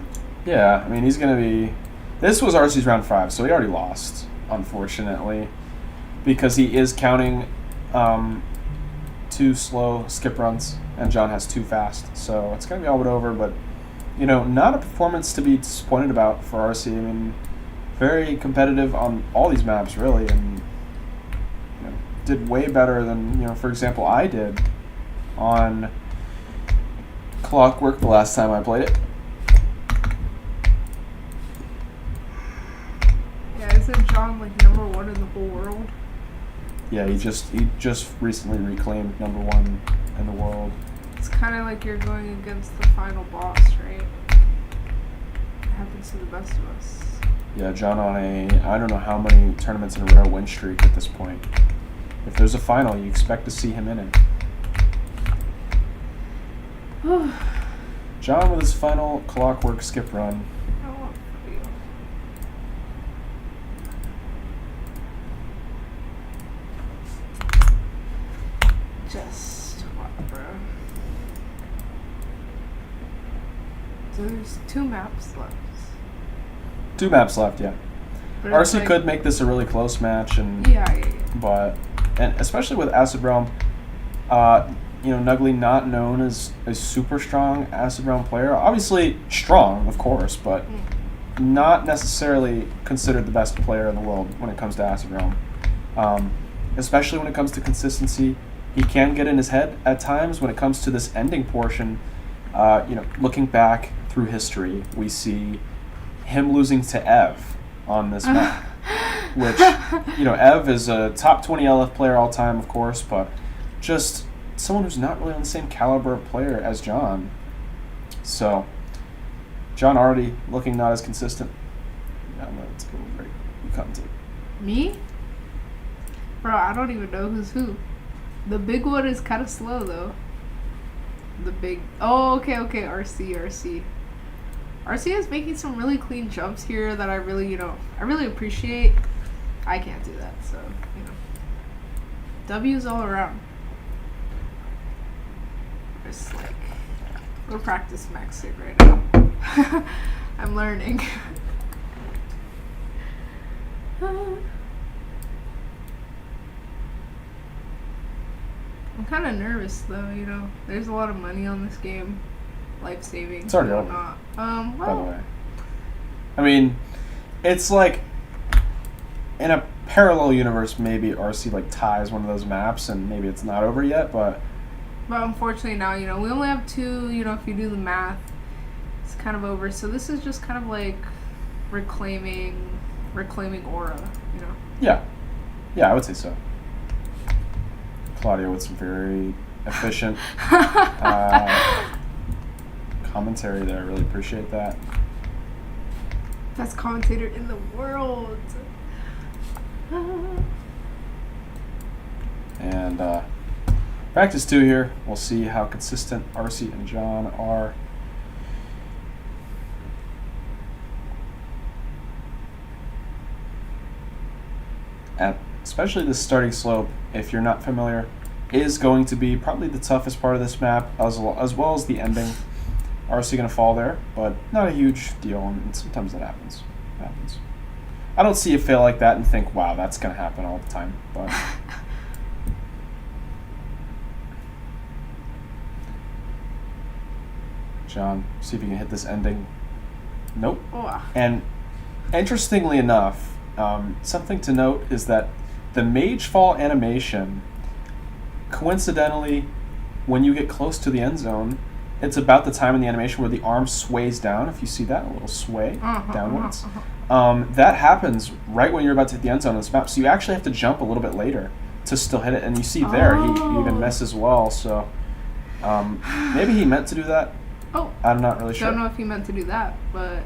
Yeah, I mean, he's going to be... This was Arcie's round 5, so he already lost, unfortunately. Because he is counting 2 slow skip runs, and John has 2 fast. So it's going to be all but over, but, not a performance to be disappointed about for Arcie. I mean, very competitive on all these maps, really, and did way better than, for example, I did on Clockwork the last time I played it. Yeah, isn't John, number 1 in the whole world? Yeah, he just recently reclaimed number 1 in the world. It's kind of like you're going against the final boss, right? It happens to the best of us. Yeah, John on I don't know how many tournaments in a row win streak at this point. If there's a final, you expect to see him in it. John with his final Clockwork skip run. Just what, bro? There's 2 maps left. 2 maps left, yeah. But Arcie could make this a really close match, and but especially with Acid Realm, Nugglei not known as a super strong Acid Realm player. Obviously strong, of course, but not necessarily considered the best player in the world when it comes to Acid Realm. especially when it comes to consistency. He can get in his head at times when it comes to this ending portion. Looking back through history, we see him losing to Ev on this map, which, Ev is a top 20 LF player all time, of course, but just someone who's not really on the same caliber of player as John. So, John already looking not as consistent. I'm going to take a little break. You come to Me? Bro, I don't even know who's who. The big one is kind of slow, though. The big... Oh, okay. Arcie. Arcie is making some really clean jumps here that I really appreciate. I can't do that, so, W's all around. Just, go practice max it right now. I'm learning. I'm kind of nervous though, There's a lot of money on this game. Life saving. It's already over. Not. By the way. I mean, it's like in a parallel universe, maybe Arcie ties one of those maps, and maybe it's not over yet. But unfortunately now, we only have 2. If you do the math, it's kind of over. So this is just kind of reclaiming aura. Yeah, I would say so. Claudia with some very efficient commentary there. I really appreciate that. Best commentator in the world. And practice 2 here. We'll see how consistent Arcie and John are. And especially the starting slope, if you're not familiar, is going to be probably the toughest part of this map, as well as the ending. Arcie going to fall there, but not a huge deal, and sometimes that happens. I don't see a fail like that and think, wow, that's going to happen all the time. But John, see if you can hit this ending. Nope. Oh. And interestingly enough, something to note is that the Mage Fall animation, coincidentally, when you get close to the end zone, it's about the time in the animation where the arm sways down. If you see that, a little sway downwards. That happens right when you're about to hit the end zone on this map. So you actually have to jump a little bit later to still hit it. And you see there, he even missed as well. So maybe he meant to do that. Oh. I'm not really sure. Don't know if he meant to do that, but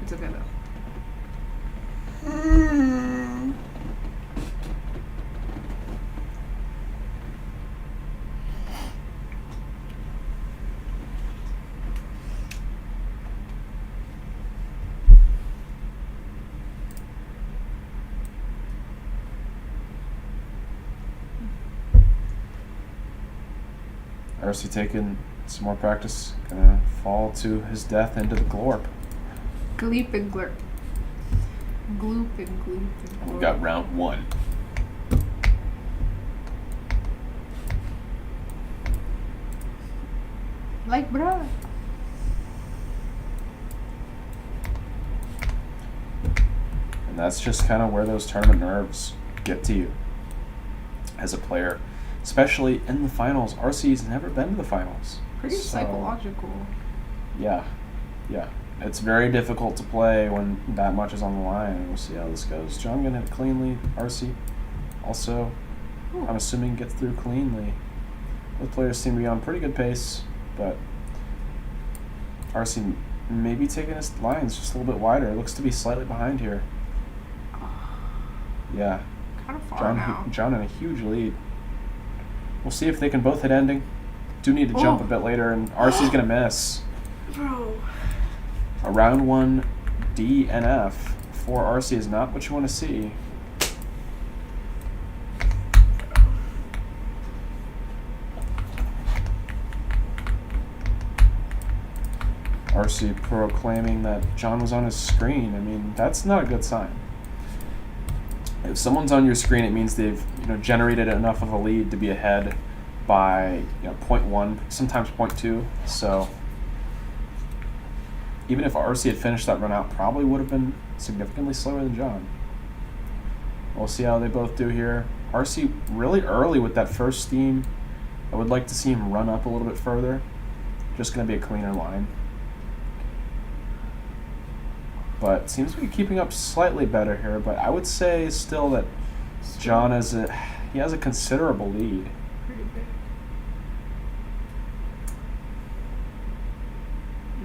it's okay though. Arcie taking some more practice. Gonna fall to his death into the glorp. Gleep and glurp. Gloop and gloop and glorp. We got round 1. Bruh. And that's just kind of where those tournament nerves get to you as a player. Especially in the finals. Arcie's never been to the finals. Pretty psychological. Yeah. It's very difficult to play when that much is on the line. And we'll see how this goes. John gonna hit it cleanly. Arcie also, I'm assuming, gets through cleanly. Both players seem to be on pretty good pace, but Arcie maybe taking his lines just a little bit wider. It looks to be slightly behind here. Yeah. Kind of far now. John in a huge lead. We'll see if they can both hit ending. Do need to jump a bit later, and Arcie's gonna miss. Bro. A round 1 DNF for Arcie is not what you want to see. Arcie proclaiming that John was on his screen. I mean, that's not a good sign. If someone's on your screen, it means they've generated enough of a lead to be ahead by 0.1, sometimes 0.2. So even if Arcie had finished that run out, probably would have been significantly slower than John. We'll see how they both do here. Arcie really early with that first steam. I would like to see him run up a little bit further. Just going to be a cleaner line. But seems to be keeping up slightly better here. But I would say still that John has a considerable lead. Pretty big.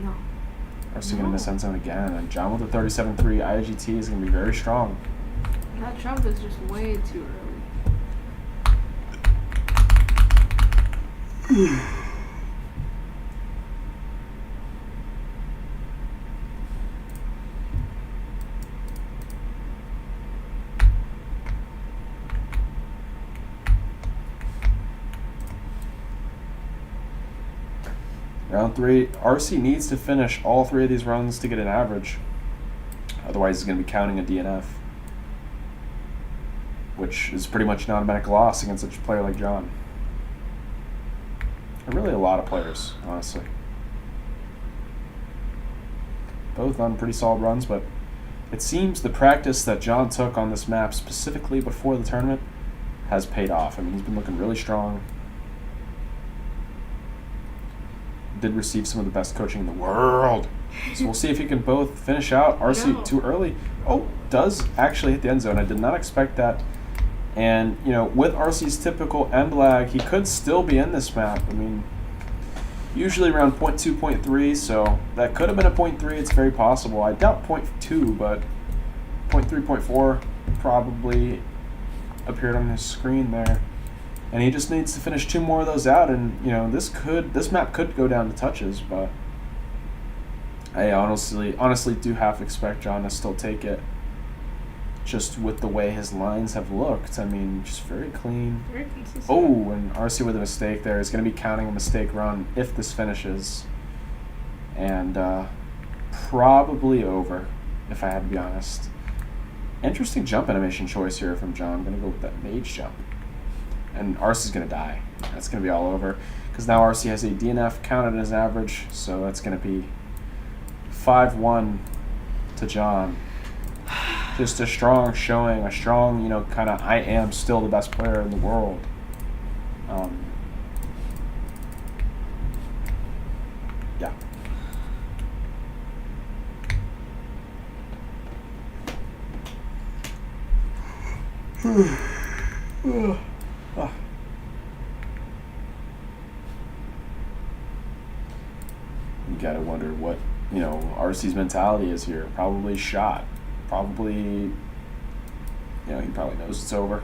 No. Arcie going to miss end zone again. And John with the 37-3 IGT is going to be very strong. That jump is just way too early. Round 3, Arcie needs to finish all 3 of these runs to get an average. Otherwise, he's going to be counting a DNF, which is pretty much an automatic loss against such a player like John. Or really a lot of players, honestly. Both on pretty solid runs, but it seems the practice that John took on this map specifically before the tournament has paid off. I mean, he's been looking really strong. Did receive some of the best coaching in the world. So we'll see if he can both finish out. Arcie too early. Oh, does actually hit the end zone. I did not expect that. And, you know, with Arcie's typical end lag, he could still be in this map. I mean, usually around 0.2, 0.3, so that could have been a 0.3. It's very possible. I doubt 0.2, but 0.3, 0.4 probably appeared on his screen there. And he just needs to finish 2 more of those out, and you know this map could go down to touches, but I honestly do half expect John to still take it. Just with the way his lines have looked, I mean, just very clean. Very consistent. Oh, and Arcie with a mistake there is going to be counting a mistake run if this finishes, and probably over, if I had to be honest. Interesting jump animation choice here from John. I'm going to go with that mage jump. And Arcie's going to die. That's going to be all over. Because now Arcie has a DNF counted as average. So that's going to be 5-1 to John. Just a strong showing. A strong, you know, kind of I am still the best player in the world. Yeah. You gotta wonder what, you know, Arcie's mentality is here. Probably shot. Probably, you know, he probably knows it's over.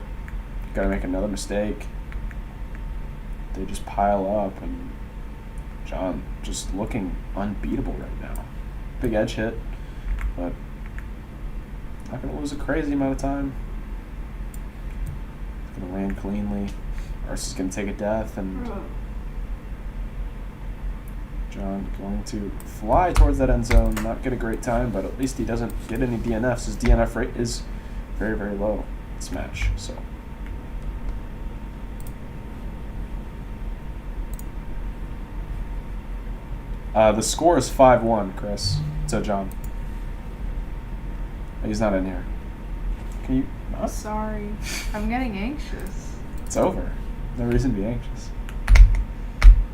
Gotta make another mistake. They just pile up, and John just looking unbeatable right now. Big edge hit, but not gonna lose a crazy amount of time. Gonna land cleanly. Arcie's gonna take a death, and John going to fly towards that end zone, not get a great time, but at least he doesn't get any DNFs. His DNF rate is very, very low this match. So the score is 5-1, Chris. So John, he's not in here. Can you not? Sorry, I'm getting anxious. It's over. No reason to be anxious.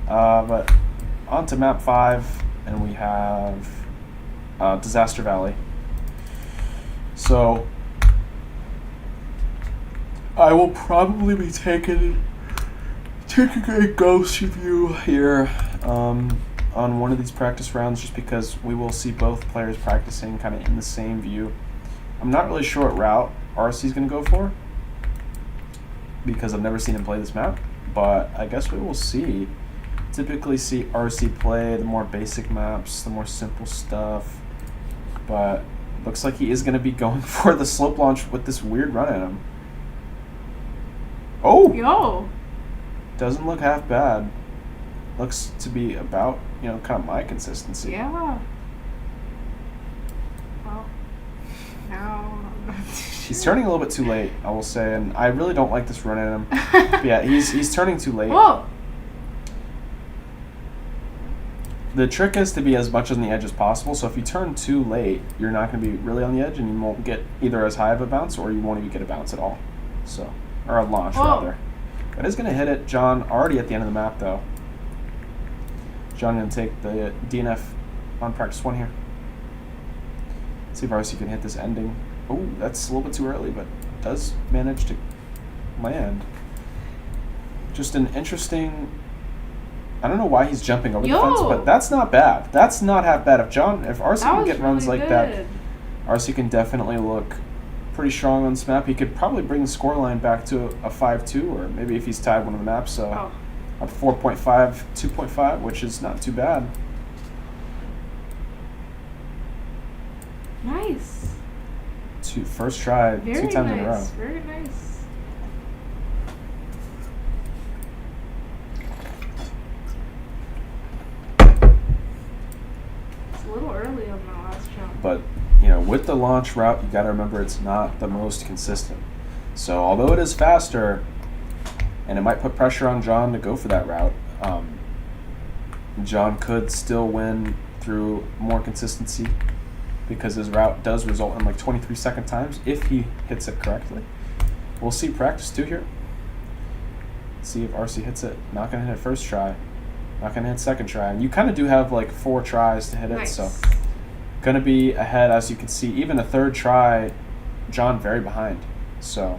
But on to map 5, and we have Disaster Valley. So I will probably be taking a ghost review here on one of these practice rounds, just because we will see both players practicing kind of in the same view. I'm not really sure what route Arcie's going to go for, because I've never seen him play this map, but I guess we will see. Typically see Arcie play the more basic maps, the more simple stuff, but looks like he is going to be going for the slope launch with this weird run at him. Oh! Yo! Doesn't look half bad. Looks to be about, you know, kind of my consistency. Yeah. Well, now... He's turning a little bit too late, I will say, and I really don't like this run at him. But yeah, he's turning too late. Whoa! the trick is to be as much on the edge as possible. So if you turn too late, you're not going to be really on the edge, and you won't get either as high of a bounce, or you won't even get a bounce at all. So, or a launch rather. That is going to hit it. John already at the end of the map though. John going to take the DNF on practice 1 here. See if Arcie can hit this ending. Oh, that's a little bit too early, but does manage to land. Just an interesting. I don't know why he's jumping over the fence, but that's not bad. That's not half bad. If Arcie can get runs really like good. that, Arcie can definitely look pretty strong on this map. He could probably bring the scoreline back to a 5-2, or maybe if he's tied one of the maps, a 4.5, 2.5, which is not too bad. Nice. First try, Very 2 times in a row. nice. Very nice. It's a little early on that last jump. But, with the launch route, you got to remember it's not the most consistent. So, although it is faster, and it might put pressure on John to go for that route, John could still win through more consistency, because his route does result in like 23-second times if he hits it correctly. We'll see practice 2 here. See if Arcie hits it. Not going to hit it first try. Not going to hit second try. And you kind of do have like 4 tries to hit it, so going to be ahead, as you can see. Even a third try, John very behind. So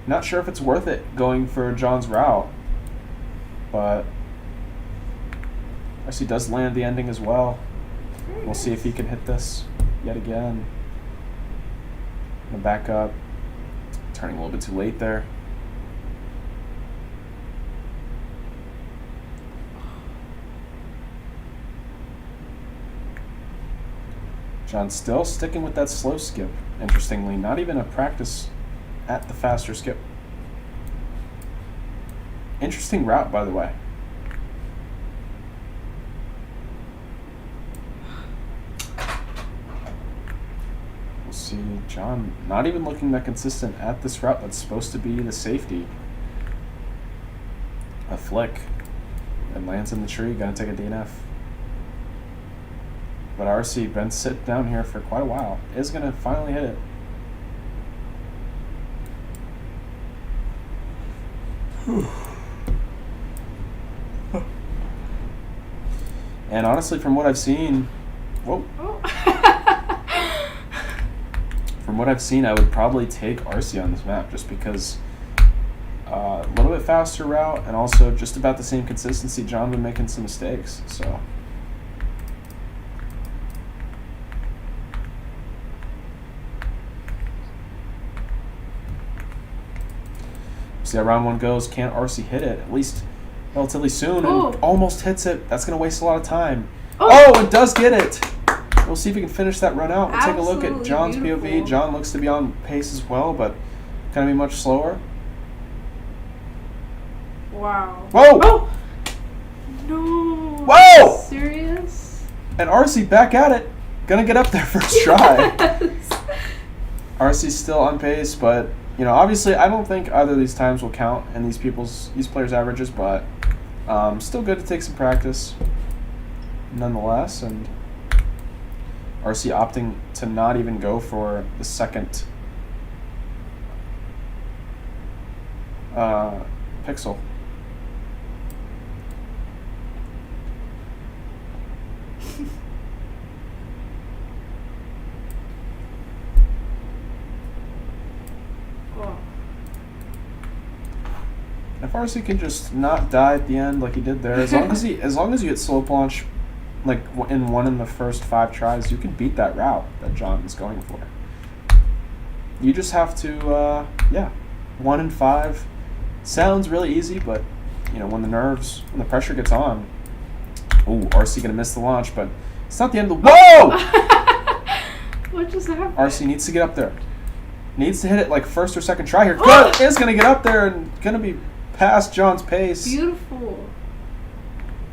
not sure if it's worth it going for John's route, but Arcie does land the ending as well. We'll see if he can hit this yet again. Gonna back up. Turning a little bit too late there. John still sticking with that slow skip, interestingly. Not even a practice at the faster skip. Interesting route, by the way. We'll see John not even looking that consistent at this route that's supposed to be the safety. A flick. And lands in the tree, gonna take a DNF. But Arcie, been sitting down here for quite a while, is going to finally hit it. And honestly, from what I've seen, from what I've seen, I would probably take Arcie on this map, just because a little bit faster route, and also just about the same consistency. John been making some mistakes, so. See how round 1 goes. Can't Arcie hit it, at least relatively soon, and almost hits it. That's going to waste a lot of time. Oh, it does get it. We'll see if we can finish that run out. We'll take a look at John's POV. John looks to be on pace as well, but going to be much slower. Wow. Whoa! Oh! No. Whoa! Serious? And Arcie back at it. Gonna get up there first try. Arcie's still on pace, but obviously I don't think either of these times will count in these players' averages, but still good to take some practice nonetheless. And Arcie opting to not even go for the second pixel. If Arcie can just not die at the end like he did there, as long as you hit slope launch, like in the first 5 tries, you can beat that route that John is going for. You just have to, 1 in 5 sounds really easy, but when the pressure gets on, Arcie gonna miss the launch, but it's not the end of the. Whoa! What just happened? Arcie needs to get up there. Needs to hit it like first or second try here. Good! Is gonna get up there and gonna be past John's pace. Beautiful.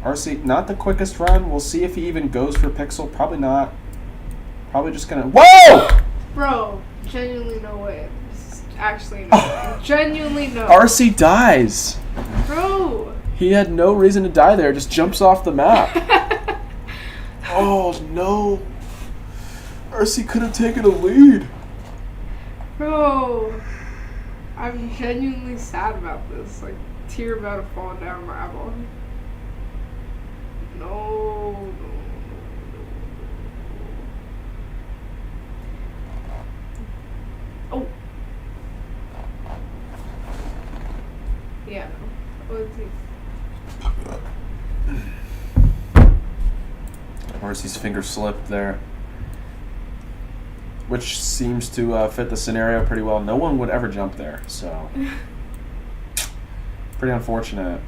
Arcie, not the quickest run. We'll see if he even goes for pixel. Probably not. Probably just gonna. Whoa! Bro, genuinely no way. Actually, no way. Genuinely no. Arcie dies. Bro. He had no reason to die there. Just jumps off the map. Oh no! Arcie could have taken a lead. Bro, I'm genuinely sad about this. Like, tear about to fall down my eyeball. No. Oh. Yeah, no. Let's see. Arcie's finger slipped there, which seems to fit the scenario pretty well. No one would ever jump there, so pretty unfortunate.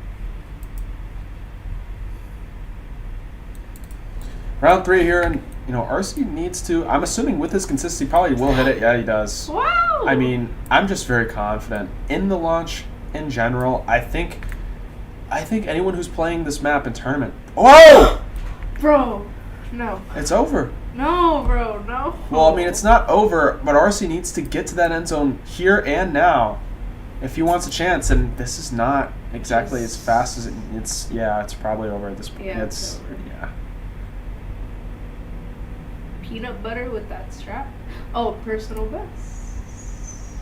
Round 3 here, and Arcie needs to. I'm assuming with his consistency, probably will hit it. Yeah, he does. Wow. I mean, I'm just very confident in the launch in general. I think anyone who's playing this map in tournament. Whoa! Bro, no. It's over. No, bro, no. Well, I mean, it's not over, but Arcie needs to get to that end zone here and now if he wants a chance, and this is not exactly as fast as it's. Yeah, it's probably over at this point. Yeah, it's over. Yeah. Peanut butter with that strap. Oh, personal best.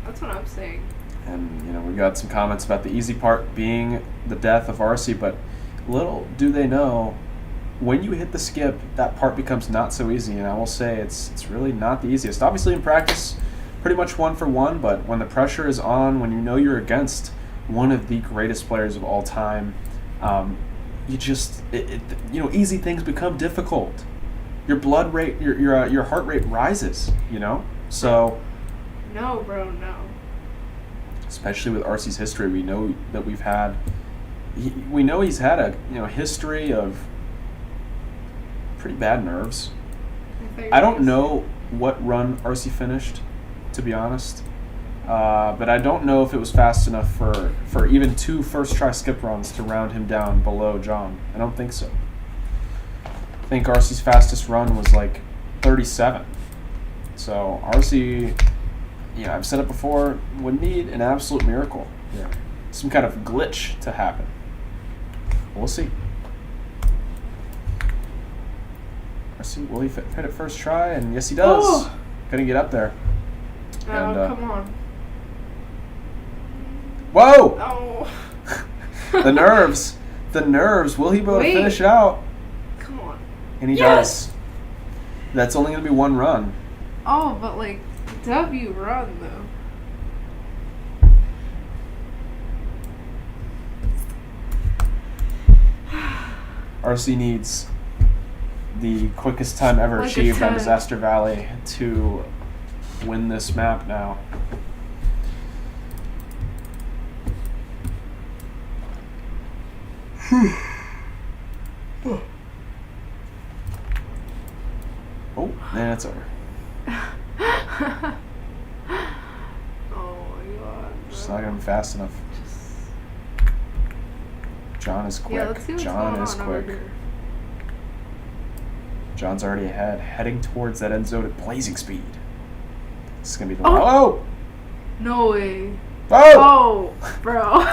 That's what I'm saying. And, we got some comments about the easy part being the death of Arcie, but little do they know, when you hit the skip, that part becomes not so easy, and I will say it's really not the easiest. Obviously, in practice, pretty much 1 for 1, but when the pressure is on, when you're against one of the greatest players of all time, you just, easy things become difficult. Your blood rate, your heart rate rises, So... No, bro, no. Especially with Arcie's history, we know that he's had a history of pretty bad nerves. I don't know what run Arcie finished, to be honest, but I don't know if it was fast enough for even 2 first try skip runs to round him down below John. I don't think so. I think Arcie's fastest run was like 37. So Arcie, I've said it before, would need an absolute miracle. Yeah. Some kind of glitch to happen. We'll see. Arcie, will he fit it first try? And yes, he does. Oh. Couldn't get up there. Oh, And, come on. Whoa! Oh. The nerves. The nerves. Will he be able to finish it out? Come on. And he does. That's only going to be 1 run. Oh, but like, W run though. Arcie needs the quickest time ever Like a achieved on 10. Disaster Valley to win this map now. Oh, and it's over. Oh my god. Just not going to be fast enough. John is quick. Yeah, let's see what's John going is on over quick. here. John's already ahead, heading towards that end zone at blazing speed. This is going to be the Oh. Oh! No way. Oh! Oh, bro.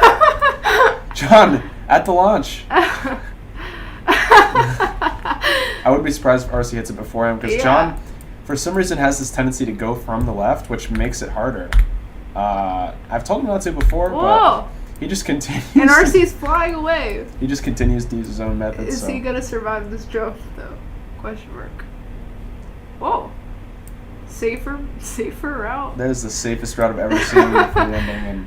John, at the launch. I wouldn't be surprised if Arcie hits it before him, because John, for some reason, has this tendency to go from the left, which makes it harder. I've told him not to before, but he just continues. And Arcie's flying away. He just continues to use his own methods. Is he gonna survive this jump though? Question mark. Whoa. Safer route. That is the safest route I've ever seen for the ending, and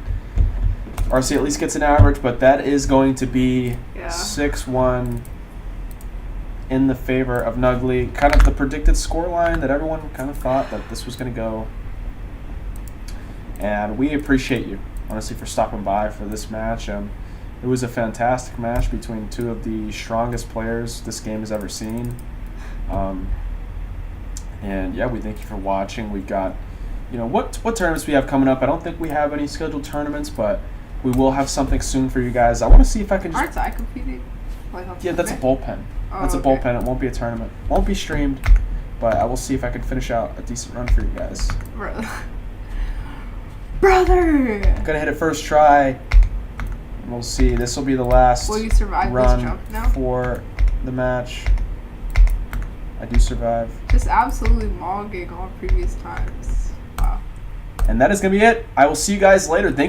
Arcie at least gets an average, but that is going to be 6-1 in the favor of Nugglei. Kind of the predicted scoreline that everyone kind of thought that this was going to go. And we appreciate you, honestly, for stopping by for this match. It was a fantastic match between 2 of the strongest players this game has ever seen. And yeah, we thank you for watching. We've got, what tournaments we have coming up. I don't think we have any scheduled tournaments, but we will have something soon for you guys. I want to see if I can just... Aren't I competing? Yeah, that's a bullpen. That's a bullpen. It won't be a tournament. Won't be streamed, but I will see if I can finish out a decent run for you guys. Brother! I'm gonna hit it first try. We'll see. This will be the last Will you survive this run jump now? for the match. I do survive. Just absolutely mogging all previous times. Wow. And that is going to be it. I will see you guys later. Thank you.